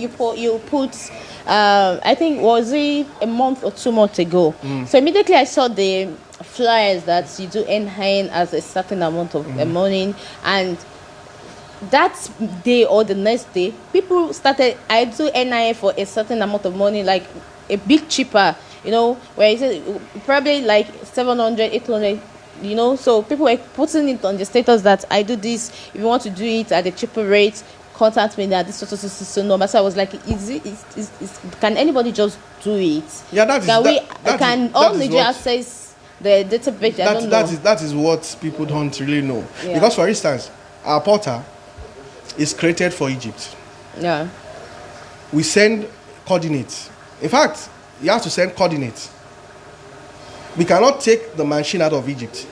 put I think was it a month or 2 months ago. So immediately I saw the flyers that you do NIN as a certain amount of money, and that day or the next day, people started, I do NIN for a certain amount of money, like a bit cheaper, you know, where it's probably like 700, 800, you know. So people were putting it on the status that I do this. If you want to do it at a cheaper rate, contact me at this so number. So I was like, can anybody just do it? Yeah, can all Nigeria access the database? I don't know. That is what people don't really know. Yeah. Because for instance, our portal is created for Egypt. Yeah. We send coordinates. In fact, you have to send coordinates. We cannot take the machine out of Egypt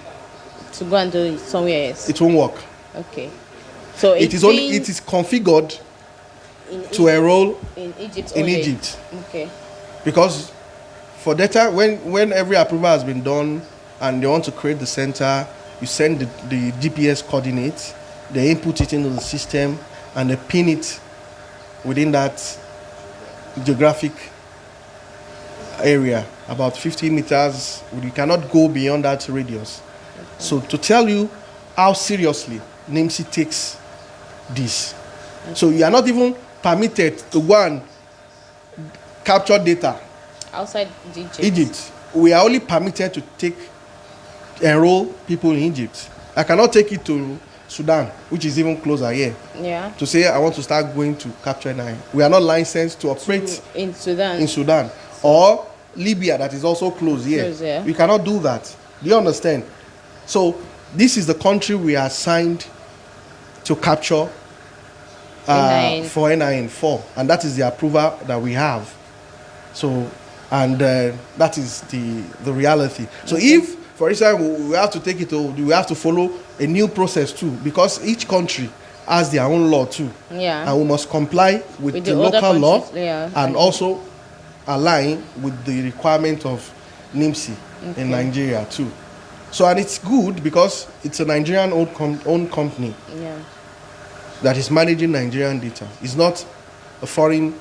to go and do it somewhere else. It won't work. Okay. So it is configured to enroll in Egypt. Okay. Because for data, when every approval has been done and they want to create the center, you send the GPS coordinates. They input it into the system and they pin it within that geographic area, about 50 meters. You cannot go beyond that radius. Okay. So to tell you how seriously NIMSI takes this. Okay. So you are not even permitted to go and capture data outside Egypt. We are only permitted to enroll people in Egypt. I cannot take it to Sudan, which is even closer here. Yeah. To say I want to start going to capture NIN. We are not licensed to operate in Sudan. Or Libya, that is also close here. Yeah. We cannot do that. Do you understand? So this is the country we are assigned to capture for NIN 4, and that is the approval that we have. So, and that is the reality. So if, for instance, we have to take it to, we have to follow a new process too, because each country has their own law too. Yeah. And we must comply with the local law and also align with the requirement of NIMSI in Nigeria too. So, and it's good because it's a Nigerian owned company Yeah. that is managing Nigerian data. It's not a foreign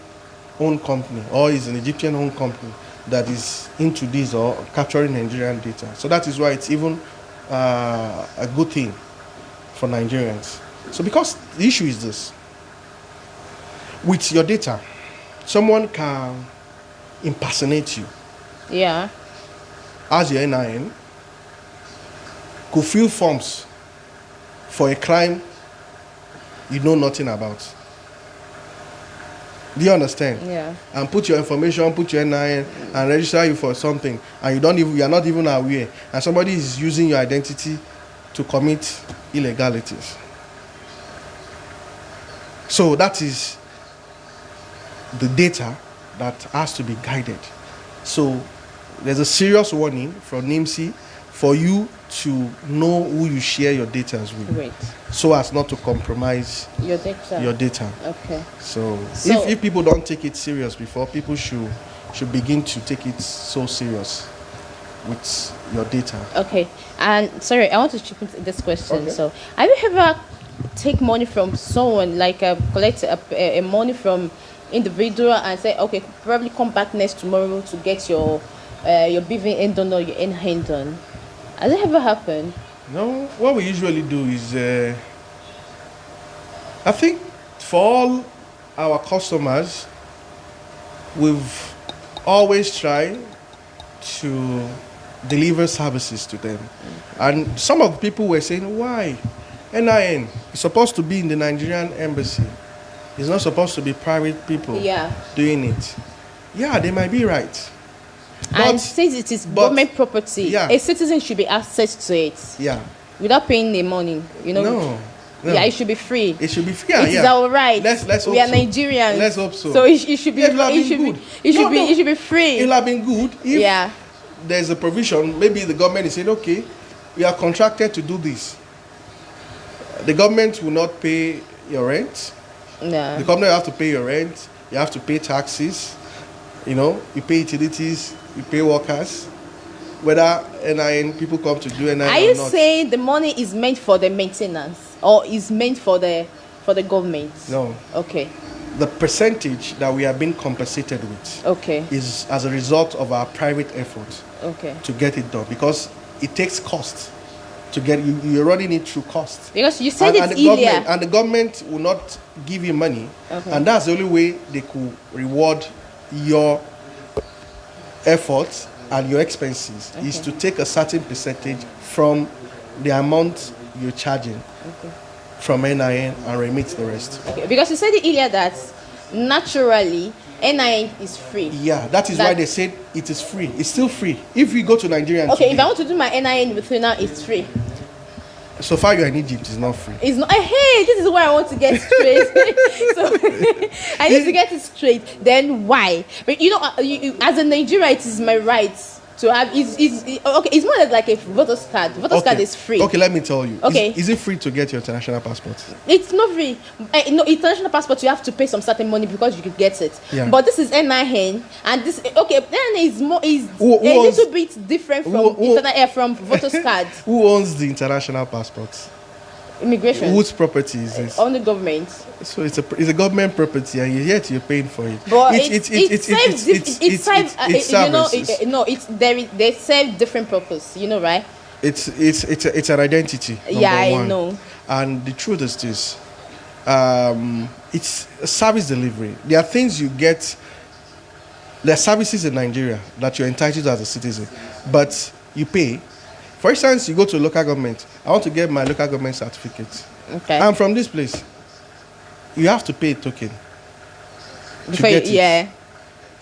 owned company or is an Egyptian owned company that is into this or capturing Nigerian data. So that is why it's even a good thing for Nigerians. So because the issue is this, with your data, someone can impersonate you Yeah. as your NIN, could fill forms for a crime you know nothing about. Do you understand? Yeah. And put your information, put your NIN, and register you for something, and you are not even aware, and somebody is using your identity to commit illegalities. So that is the data that has to be guided. So there's a serious warning from NIMC for you to know who you share your data with, Wait. so as not to compromise Your data. your data. Okay. So So- if people don't take it serious before, people should begin to take it so serious with your data. Okay. And sorry, I want to chip into this question. Okay. So, have you ever take money from someone, like collect a money from individual and say, okay, probably come back next tomorrow to get your BVN done or your NIN done? Has it ever happened? No, what we usually do is, I think for all our customers, we've always tried to deliver services to them. And some of the people were saying, why? NIN is supposed to be in the Nigerian embassy. It's not supposed to be private people Yeah. doing it. Yeah, they might be right. And since it is government property, yeah. a citizen should be access to it Yeah. without paying the money. You know. No. Yeah, it should be free. It should be free. Yeah, It is our right. Let's we hope are so. Nigerians. Let's hope so. So it should be. Yeah, it would have it been should good. be. It should No, be. no. It should be free. It would have been good if Yeah. there's a provision. Maybe the government is saying, okay, we are contracted to do this. The government will not pay your rent. Yeah. The company have to pay your rent. You have to pay taxes. You know, you pay utilities. You pay workers. Whether NIN people come to do NIN Are or you not. saying the money is meant for the maintenance or is meant for the government? No. Okay. The percentage that we are being compensated with Okay. is as a result of our private effort Okay. to get it done, because it takes cost to get you. You're running it through cost. Because you said and it the earlier. government, and the government will not give you money, Okay. and that's the only way they could reward your efforts and your expenses, is to take a certain percentage from the amount you're charging from NIN and remit the rest. Okay. Because you said it earlier that naturally NIN is free. Yeah, that is why they said it is free. It's still free. If we go to Nigeria, Okay, today, if I want to do my NIN with you now, it's free. so far you're in Egypt, it's not free. It's not. Hey, this is where I want to get straight. So I need to get it straight. Then why? But you know, as a Nigerian, it is my right to have. Okay. It's more like a voter's card. Voter's card is free. Okay, let me tell you. Okay. Is it free to get your international passport? It's not free. No, international passport, you have to pay some certain money because you could get it. Yeah. But this is NIN, and this NIN is more Who a owns- little bit different from from voter's card. Who owns the international passport? Immigration Whose property is this? on the government. So it's a government property, and yet you're paying for it. But It serves you know services. they serve different purpose, you know, right? It's an identity. Yeah, number I one. know. And the truth is this: it's a service delivery. There are things you get. There are services in Nigeria that you're entitled to as a citizen, but you pay. For instance, you go to local government. I want to get my local government certificate. Okay. I'm from this place. You have to pay a token to Before get it. yeah.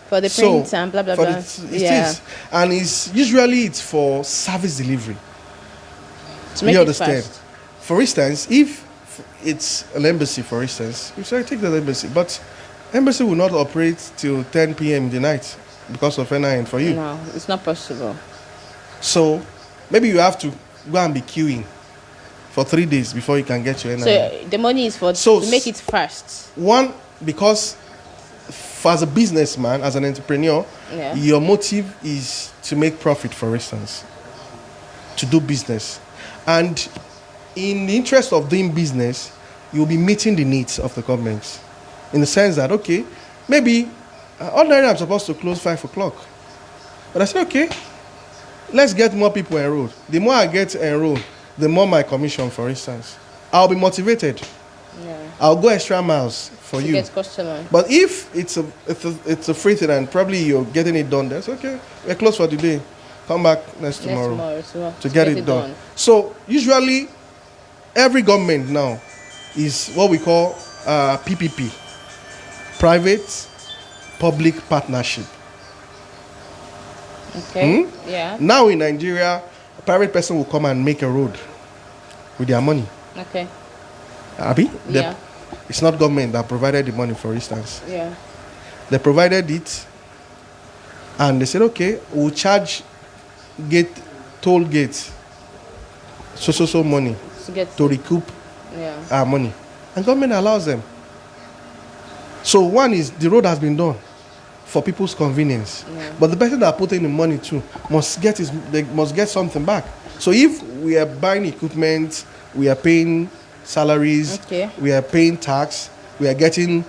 For the print and blah blah for blah. it is. And it's for service delivery. To make You it understand? fast. For instance, if it's an embassy, for instance, you say take the embassy, but embassy will not operate till 10 p.m. in the night because of NIN for you. No, it's not possible. So maybe you have to go and be queuing for 3 days before you can get your NIN. So the money is for So to make it fast. One, because as a businessman, as an entrepreneur, Yeah. your motive is to make profit, for instance. to do business. And in the interest of doing business, you'll be meeting the needs of the government. In the sense that, okay, maybe ordinarily I'm supposed to close 5 o'clock. But I said, okay, let's get more people enrolled. The more I get enrolled, the more my commission, for instance. I'll be motivated. Yeah. I'll go extra miles for To you. get customer. But if it's a free thing and probably you're getting it done, that's okay. We're closed for today. Come back next tomorrow to get it done. So usually, every government now is what we call PPP, private public partnership. Okay. Yeah. Now in Nigeria, a private person will come and make a road with their money. Okay. Abi? Yeah. It's not government that provided the money, for instance. Yeah. They provided it, and they said, okay, we'll charge toll gates, so money to recoup our money. And government allows them. So one is the road has been done for people's convenience. Yeah. But the person that put in the money too must get something back. So if we are buying equipment, we are paying salaries, we are paying tax, we are getting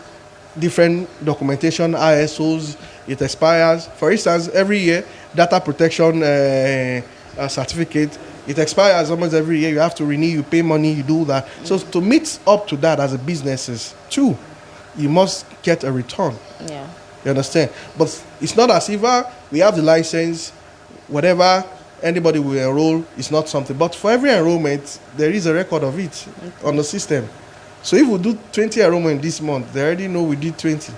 different documentation, ISOs, it expires. For instance, every year, data protection certificate, it expires almost every year. You have to renew, you pay money, you do that. So to meet up to that as a businesses too, you must get a return. Yeah. You understand? But it's not as if we have the license, whatever anybody will enroll is not something. But for every enrollment, there is a record of it on the system. So if we do 20 enrollment this month, they already know we did 20.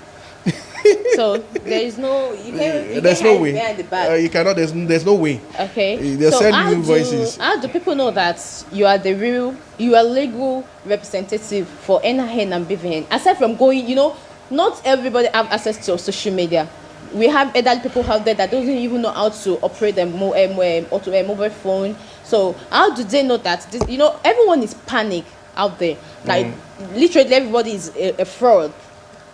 So there is no, there's no way. Behind the back. You cannot. There's no way. Okay. They'll so send you invoices. How do people know that you are legal representative for NIN and BVN? Aside from going, not everybody have access to social media. We have elderly people out there that doesn't even know how to operate a mobile phone. So how do they know that this, everyone is panic out there. Like literally everybody is a fraud.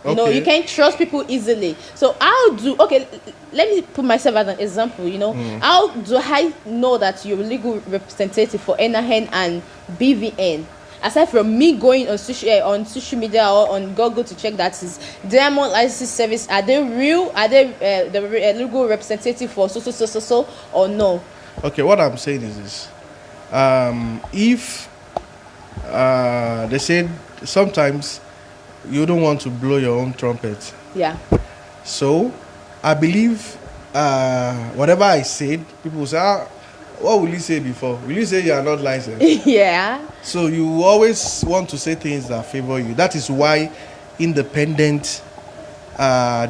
You can't trust people easily. So let me put myself as an example, How do I know that you're a legal representative for NIN and BVN? Aside from me going on social media or on Google to check that is Diamond Licensing Service, are they real? Are they the legal representative for so or no? Okay, what I'm saying is this. If they said sometimes you don't want to blow your own trumpet. Yeah. So, I believe whatever I said, people will say, what will you say before? Will you say you are not licensed? Yeah. So, you always want to say things that favor you. That is why independent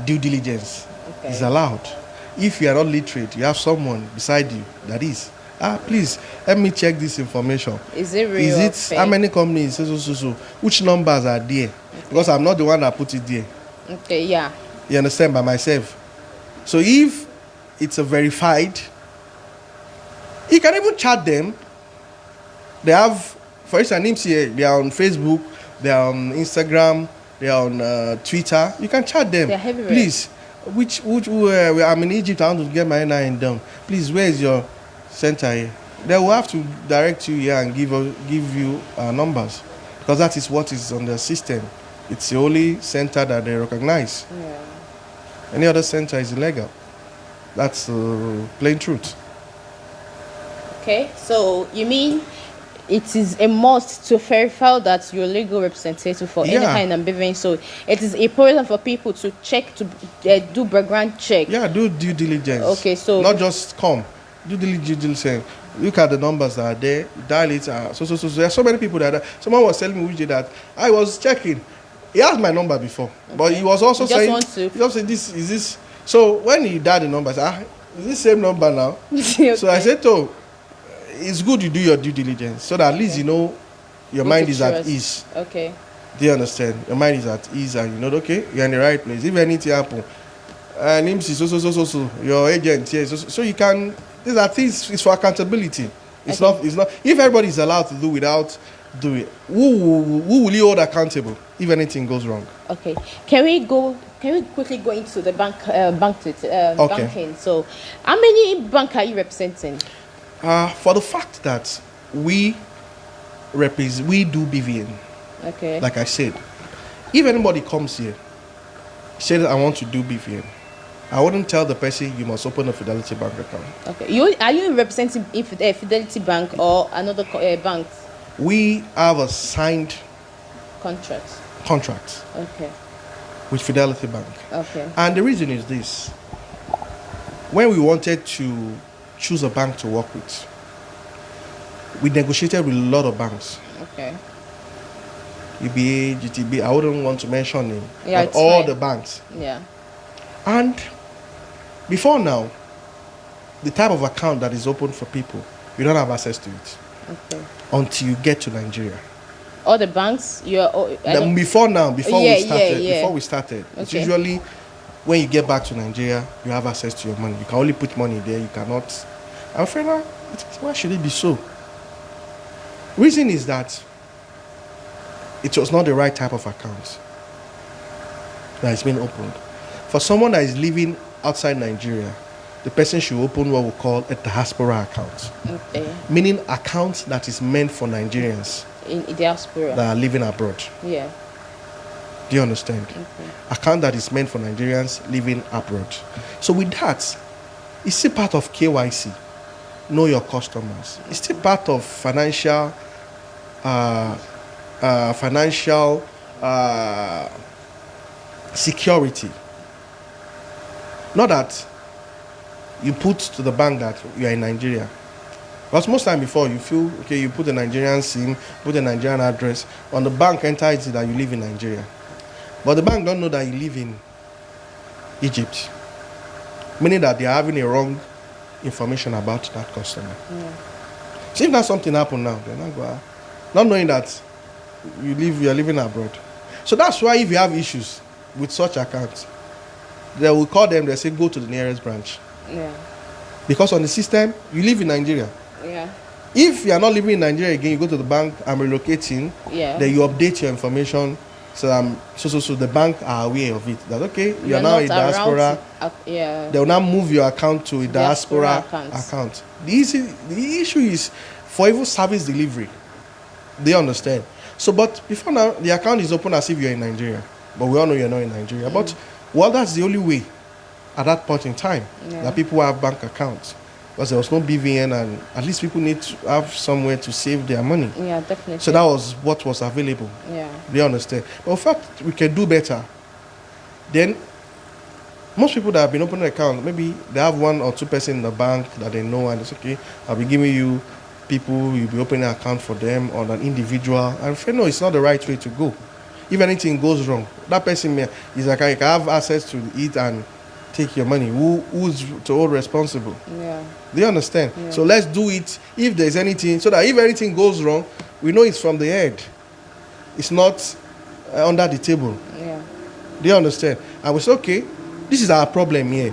due diligence is allowed. If you are not literate, you have someone beside you that is. Please, let me check this information. Is it real? Is it how many companies? So. Which numbers are there? Because I'm not the one that put it there. Okay, yeah. You understand, by myself. So if it's a verified, you can even chat them. They have, for instance, they are on Facebook, they are on Instagram, they are on Twitter. You can chat them. They're everywhere. Please, I'm in Egypt, I want to get my NIN done. Please, where is your center here? They will have to direct you here and give you numbers, because that is what is on the system. It's the only center that they recognize. Yeah. Any other center is illegal. That's the plain truth. Okay, so you mean it is a must to verify that you're a legal representative for any kind of BVN. So it is important for people to check, to do background check. Yeah, do due diligence. Okay, so not just come. Do due diligence. Look at the numbers that are there. Dial it. So there are so many people that. Someone was telling me which day that I was checking. He asked my number before, but he was also saying, this is this. So when he dialed the number, I said, is this same number now? Okay. So I said, it's good you do your due diligence, so that at least your mind is at ease. Okay. Do you understand? Your mind is at ease, and okay, you're in the right place. If anything happen, and so your agent here, so you can. These are things. It's for accountability. It's not. If everybody is allowed to do without doing, who will you hold accountable if anything goes wrong? Okay. Can we quickly go into the banking? So, how many banks are you representing? For the fact that we we do BVN, Okay. like I said, if anybody comes here, said I want to do BVN, I wouldn't tell the person you must open a Fidelity Bank account. Okay. Are you representing Fidelity Bank or another bank? We have a signed contract. Okay. With Fidelity Bank. Okay. And the reason is this. When we wanted to choose a bank to work with, we negotiated with a lot of banks. Okay. UBA, GTB, I wouldn't want to mention them. Yeah, but all fine. the banks. Yeah. And before now, the type of account that is open for people, you don't have access to it. Okay. Until you get to Nigeria. All the banks before we started, okay. It's usually when you get back to Nigeria, you have access to your money. You can only put money there. You cannot. I'm afraid, why should it be so? Reason is that it was not the right type of account that is being opened. For someone that is living outside Nigeria, the person should open what we call a diaspora account. Okay. Meaning account that is meant for Nigerians in diaspora that are living abroad. Yeah. Do you understand? Okay. Account that is meant for Nigerians living abroad. So with that, it's still part of KYC. Know your customers. It's still part of financial security. Not that you put to the bank that you are in Nigeria. Because most time before you feel, okay, you put a Nigerian SIM, put a Nigerian address, on the bank enter it that you live in Nigeria. But the bank don't know that you live in Egypt. Meaning that they are having a wrong information about that customer. Yeah. So if that something happen now, they're not knowing that you are living abroad. So that's why if you have issues with such accounts, they will call them, they say go to the nearest branch. Yeah. Because on the system, you live in Nigeria. Yeah. If you are not living in Nigeria again, you go to the bank, I'm relocating. Yeah. Then you update your information. So the bank are aware of it. That okay, you are now a diaspora. Yeah. They will now move your account to a diaspora account. The issue is for even service delivery. They understand. So, but before now, the account is open as if you're in Nigeria. But we all know you're not in Nigeria. Mm. But, well, that's the only way at that point in time that people have bank accounts. Because there was no BVN and at least people need to have somewhere to save their money. Yeah, definitely. So that was what was available. Yeah. They understand. But in fact, we can do better. Then, most people that have been opening accounts, maybe they have one or two person in the bank that they know and it's okay, I'll be giving you people, you'll be opening an account for them on an individual. And if no, it's not the right way to go. If anything goes wrong, that person is like, I can have access to it and take your money. Who's to hold responsible? Yeah. Do you understand? Yeah. So let's do it if there's anything, so that if anything goes wrong, we know it's from the head. It's not under the table. Yeah. Do you understand? And we say, okay, this is our problem here.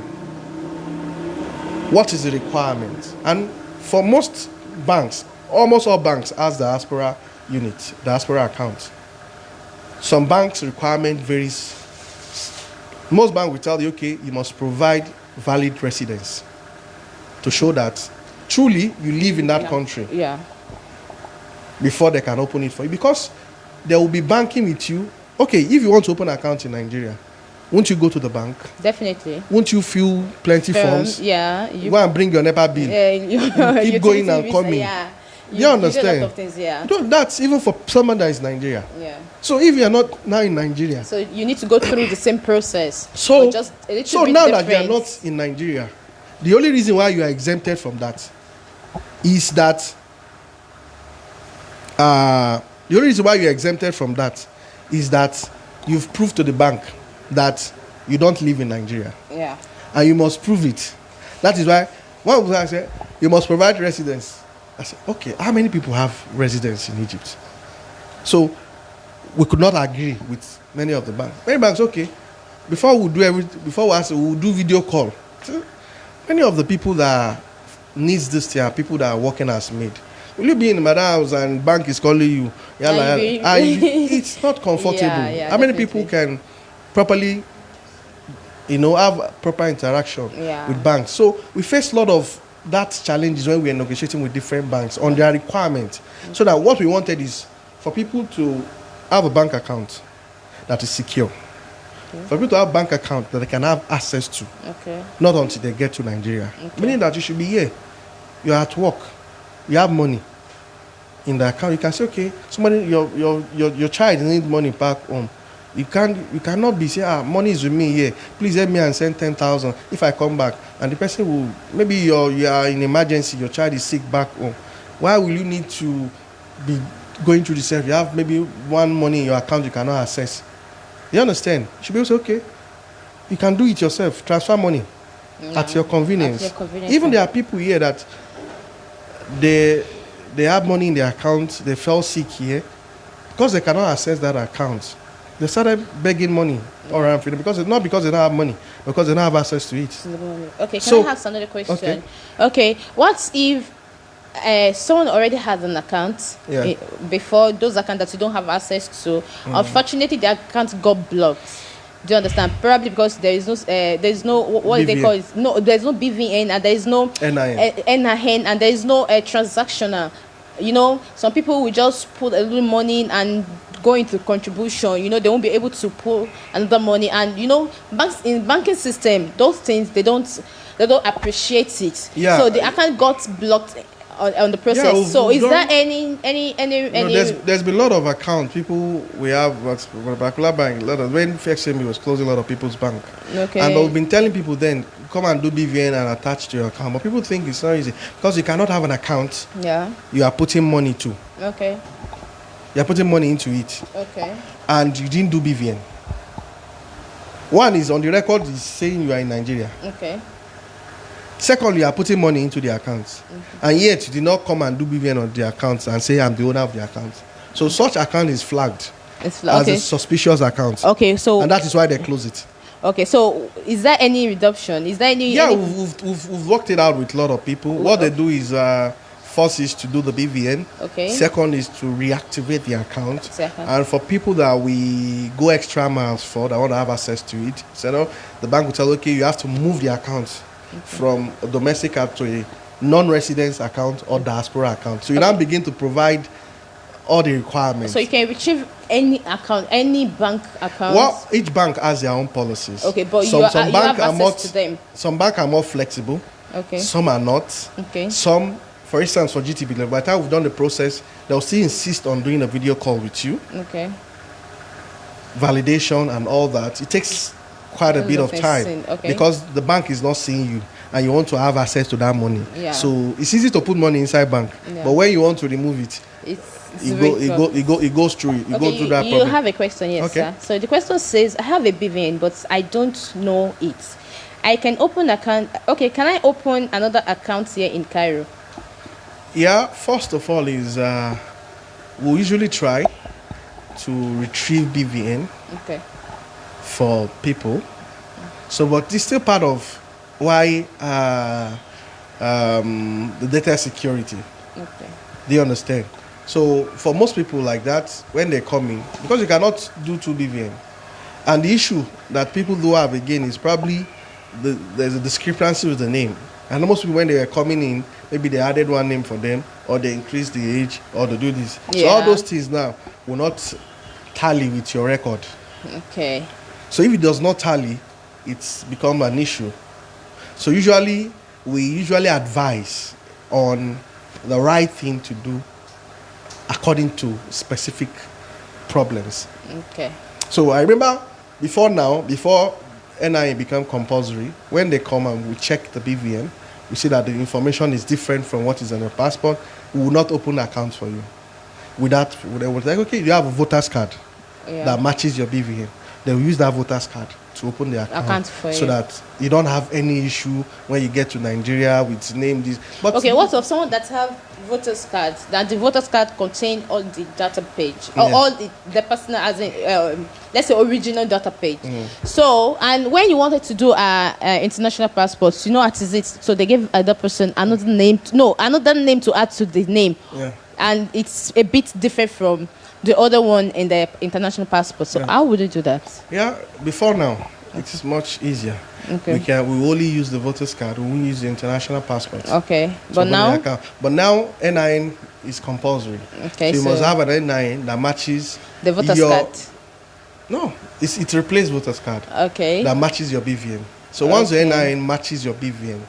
What is the requirement? And for most banks, almost all banks has diaspora unit, diaspora account. Some banks' requirement varies. Most banks will tell you, okay, you must provide valid residence to show that truly you live in that country. Yeah. Before they can open it for you. Because they will be banking with you. Okay, if you want to open an account in Nigeria, won't you go to the bank? Definitely. Won't you fill plenty forms? Yeah. Go and bring your NEPA bill. You keep going and coming. Yeah. You understand? You do a lot of things, yeah. That's even for someone that is Nigeria. Yeah. So if you are not now in Nigeria, so you need to go through the same process. So just a little so bit now different. that you are not in Nigeria, the only reason why you are exempted from that is that the only reason why you are exempted from that is that you've proved to the bank that you don't live in Nigeria. Yeah. And you must prove it. That is why one person said you must provide residence. I said, okay, how many people have residence in Egypt? So we could not agree with many of the banks. Many banks, okay, before we do everything, before we ask, we'll do video call. So many of the people that needs this thing are people that are working as maid. Will you be in my house and bank is calling you? It's not comfortable. Yeah, how many people can properly, have proper interaction with banks? So we face a lot of that challenge is when we are negotiating with different banks on their requirements. So that what we wanted is for people to have a bank account that is secure. For people to have a bank account that they can have access to. Not until they get to Nigeria. Meaning that you should be here. You're at work. You have money in the account. You can say, okay, somebody, your child needs money back home. You cannot be saying, money is with me here. Please help me and send 10,000 if I come back. And the person will, maybe you are in emergency, your child is sick back home. Why will you need to be going through the service? You have maybe one money in your account you cannot access. You understand? You should be able to say, okay, you can do it yourself. Transfer money at your convenience. Even there are people here that they have money in their account, they fell sick here. Because they cannot access that account, they started begging money around freedom because it's not because they don't have money, because they don't have access to it. Okay, can I ask another question? Okay, what if someone already has an account before those accounts that you don't have access to? Unfortunately, the account got blocked. Do you understand? Probably because there's no what BVN. They call it? No, there's no BVN and there is no NIN and there is no transactional. You know, some people will just put a little money in and go into contribution. You know, they won't be able to pull another money. And you know, banks in banking system, those things they don't appreciate it. Yeah. So the account got blocked on the process. Yeah, so is there any there's been a lot of accounts people we have Bakula Bank, when FXMB was closing a lot of people's bank. Okay. And we've been telling people then come and do BVN and attach to your account. But people think it's not easy because you cannot have an account. Yeah. You are putting money to. Okay. You are putting money into it. Okay. And you didn't do BVN. One is on the record is saying you are in Nigeria. Okay. Secondly, you are putting money into the accounts. And yet you did not come and do BVN on the accounts and say I'm the owner of the account. So such account is flagged as a suspicious account. Okay, so and that is why they close it. Okay, so is there any reduction? Is there any? Yeah, we've worked it out with a lot of people. What they do is first is to do the BVN. Okay. Second is to reactivate the account. Second. And for people that we go extra miles for, that want to have access to it, so the bank will tell, okay, you have to move the account from a domestic account to a non-residence account or diaspora account. So you now begin to provide all the requirements. So you can retrieve any account, any bank account. Well, each bank has their own policies. Okay, but some banks have access to them. Some banks are more flexible. Okay. Some are not. Okay. Some, for instance, for GTB, by the time we've done the process, they'll still insist on doing a video call with you. Okay. Validation and all that. It takes quite a bit of time because the bank is not seeing you and you want to have access to that money. Yeah. So it's easy to put money inside bank, but when you want to remove it, it goes through. You go through that. You have a question, yes, sir. So the question says, I have a BVN, but I don't know it. I can open account. Okay, can I open another account here in Cairo? Yeah. First of all, is we usually try to retrieve BVN. Okay. For people, so but it's still part of why the data security. Okay. Do you understand? So for most people like that, when they come in, because you cannot do 2 BVN, and the issue that people do have again is probably there's a discrepancy with the name. And most people when they were coming in, maybe they added one name for them, or they increased the age, or they do this. Yeah. So all those things now will not tally with your record. Okay. So if it does not tally, it's become an issue. So we advise on the right thing to do according to specific problems. Okay. So I remember before NIN became compulsory, when they come and we check the BVN, we see that the information is different from what is on your passport, we will not open accounts for you. With that, they will say, okay, you have a voter's card that matches your BVN. They will use that voter's card to open the account for so that you don't have any issue when you get to Nigeria with name this. But okay, what of someone that have voter's cards, that the voter's card contain all the data page or all the personal, as in let's say original data page. So and when you wanted to do international passports, you know what is it? So they give other person another name to add to the name, and it's a bit different from the other one in the international passport. So how would you do that? Yeah, before now, it is much easier. Okay. We only use the voters card. We won't use the international passport. Okay. So but now NIN is compulsory. Okay. So you must have an NIN that matches the voters card. No, it replaces voters card. Okay. That matches your BVN. So once your NIN matches your BVN,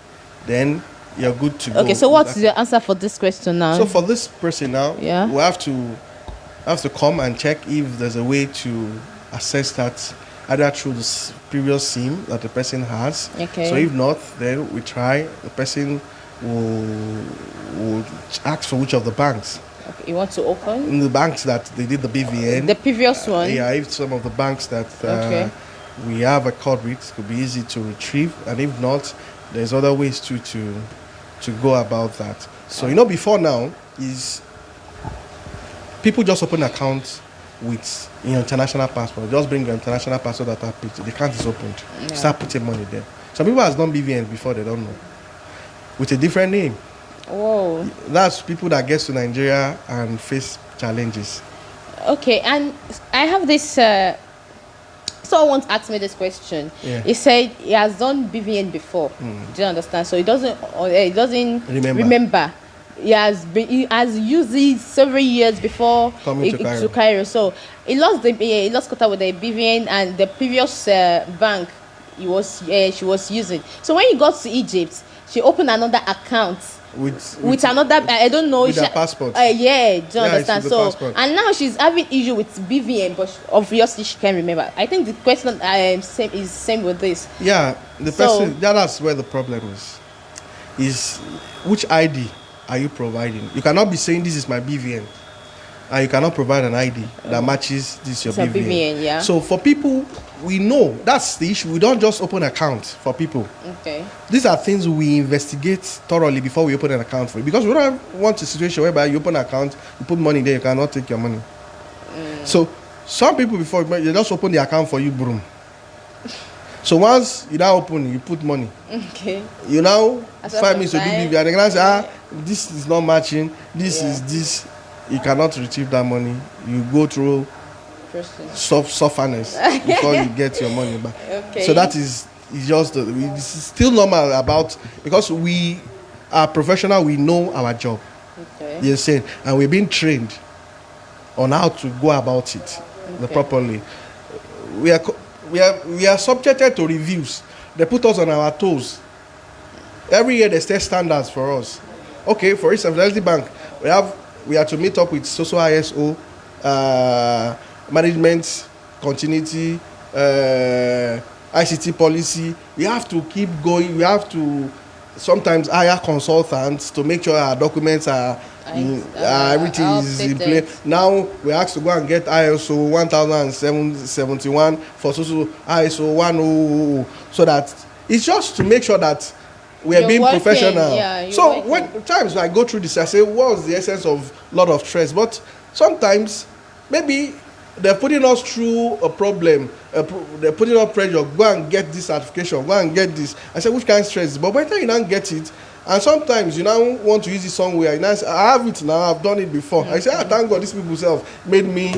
then you're good to go. Okay. So what's the answer for this question now? So for this person now, yeah, we have to come and check if there's a way to assess that either through the previous SIM that the person has. Okay. So if not, then we try. The person will ask for which of the banks. Okay. You want to open? In the banks that they did the BVN. The previous one? Yeah, if some of the banks that we have a card with could be easy to retrieve. And if not, there's other ways to go about that. So, before now is people just open accounts with your international passport. Just bring your international passport that are put. The account is opened. Yeah. Start putting money there. Some people has done BVN before, they don't know. With a different name. Whoa. That's people that get to Nigeria and face challenges. Okay, and I have this someone asked me this question. Yeah. He said he has done BVN before. Do you understand? So he doesn't remember. He has used it several years before coming to Cairo. So he lost contact with the BVN and the previous bank she was using. So when he got to Egypt, she opened another account with another, I don't know, with her passport. Do you understand? So passport. And now she's having issue with BVN, but obviously she can't remember. I think the question is same with this. Yeah, that's where the problem is which ID are you providing? You cannot be saying this is my BVN, and you cannot provide an ID that matches this your BVN. Yeah. So for people, we know that's the issue. We don't just open accounts for people. Okay. These are things we investigate thoroughly before we open an account for you, because we don't want a situation whereby you open an account, you put money there, you cannot take your money. So some people before they just open the account for you, boom. So once you now open, you put money. Okay. You now 5 minutes to do BVN, and they can say, this is not matching. This is this. You cannot retrieve that money. You go through sufferness before you get your money back. Okay. So that is just it's still normal because we are professional. We know our job. Okay. You see, and we've been trained on how to go about it properly. We are subjected to reviews. They put us on our toes. Every year they set standards for us. Okay, for instance, Fidelity Bank, we have to meet up with social ISO, management continuity, ICT policy. We have to keep going. We have to sometimes hire consultants to make sure our documents everything is in place. Now we asked to go and get ISO 1071 for social ISO 100, so that it's just to make sure that we are being professional. So when times I go through this, I say, what's the essence of lot of stress? But sometimes maybe they're putting us through a problem. They're putting us pressure. Go and get this certification. Go and get this. I say, which kind of stress? But by the time you don't get it, and sometimes you now want to use it somewhere. You now say, I have it now. I've done it before. I say, thank God, these people self made me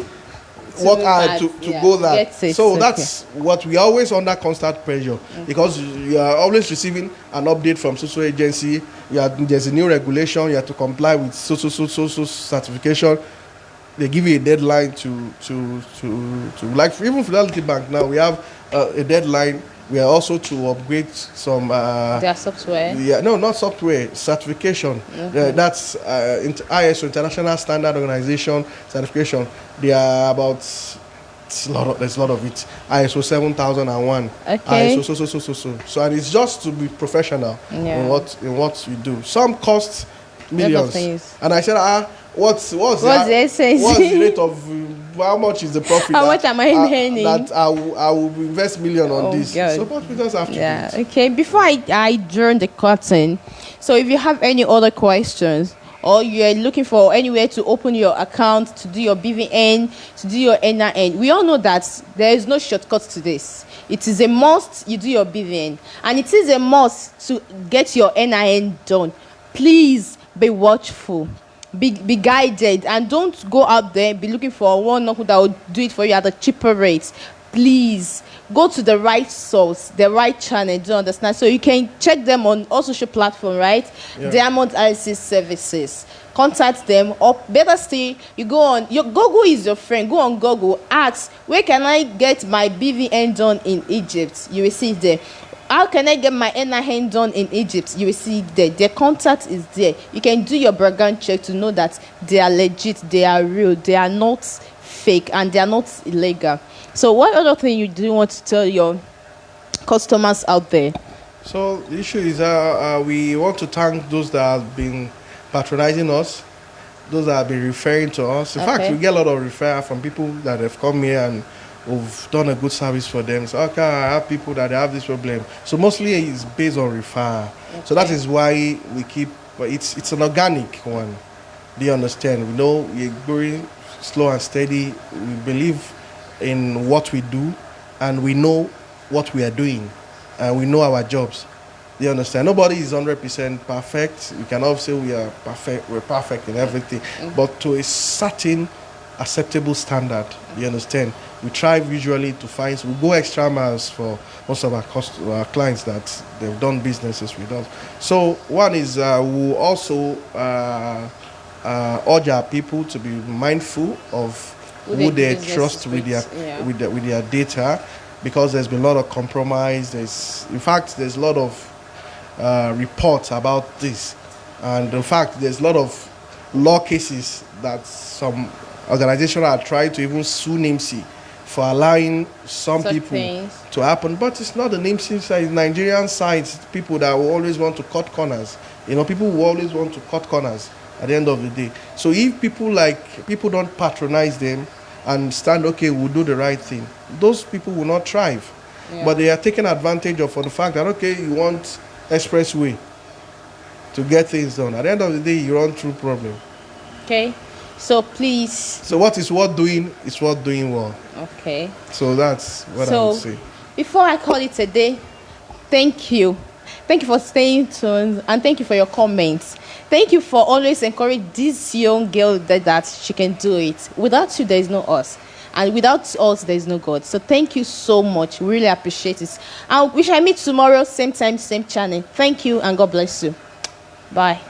work hard to go there. So that's what we are always under constant pressure, because you are always receiving an update from social agency. There's a new regulation. You have to comply with social certification. They give you a deadline to like even Fidelity Bank now. We have a deadline. We are also to upgrade some their software. Yeah, no, not software, certification. That's ISO, International Standard Organization certification. They are about there's a lot of it. ISO 7001. Okay. ISO so and it's just to be professional in what you do. Some cost millions. And I said, what's the essence? What's the rate of how much is the profit? How much am I earning? That I will invest million on this. God. So what we just have to do. Okay. Before I join the curtain, so if you have any other questions, or you're looking for anywhere to open your account, to do your BVN, to do your NIN, we all know that there is no shortcut to this. It is a must you do your BVN, and it is a must to get your NIN done. Please be watchful. Be guided, and don't go out there be looking for one that will do it for you at a cheaper rate. please go to the right source, the right channel. Do you understand? So you can check them on all social platforms, right? Yeah. Diamond IC Services. Contact them, or better still, you go on your Google is your friend. Go on Google, ask where can I get my BVN done in Egypt. You will see it there. How can I get my NIN done in Egypt? You will see it there. Their contact is there. You can do your background check to know that they are legit, they are real, they are not fake, and they are not illegal. So what other thing you do want to tell your customers out there? So the issue is we want to thank those that have been patronizing us, those that have been referring to us. In fact, we get a lot of referral from people that have come here and we've done a good service for them. So okay, I have people that have this problem. So mostly it's based on referral. Okay. So that is why we keep. It's an organic one. Do you understand? We know we're going slow and steady. We believe in what we do, and we know what we are doing, and we know our jobs. You understand? Nobody is 100% perfect. We cannot say we are perfect. We're perfect in everything, but to a certain acceptable standard. You understand? We try usually to find. So we go extra miles for most of our clients that they've done businesses with us. So one is we also urge our people to be mindful of who they trust with their data, because there's been a lot of compromise. There's a lot of reports about this, and in fact there's a lot of law cases that some organizations are trying to even sue NIMSI for allowing some people things to happen. But it's not the NIMSI side, it's Nigerian sides, people that will always want to cut corners. People will always want to cut corners at the end of the day. So if people don't patronize them and stand, okay, we'll do the right thing, those people will not thrive. Yeah. But they are taking advantage of for the fact that, okay, you want expressway to get things done. At the end of the day, you run through problem. Okay. So please. So what is worth doing is worth doing well. Okay. So that's what I would say. Before I call it a day, thank you. Thank you for staying tuned, and thank you for your comments. Thank you for always encouraging this young girl that she can do it. Without you, there is no us. And without us, there is no God. So thank you so much. We really appreciate it. And we shall meet tomorrow, same time, same channel. Thank you, and God bless you. Bye.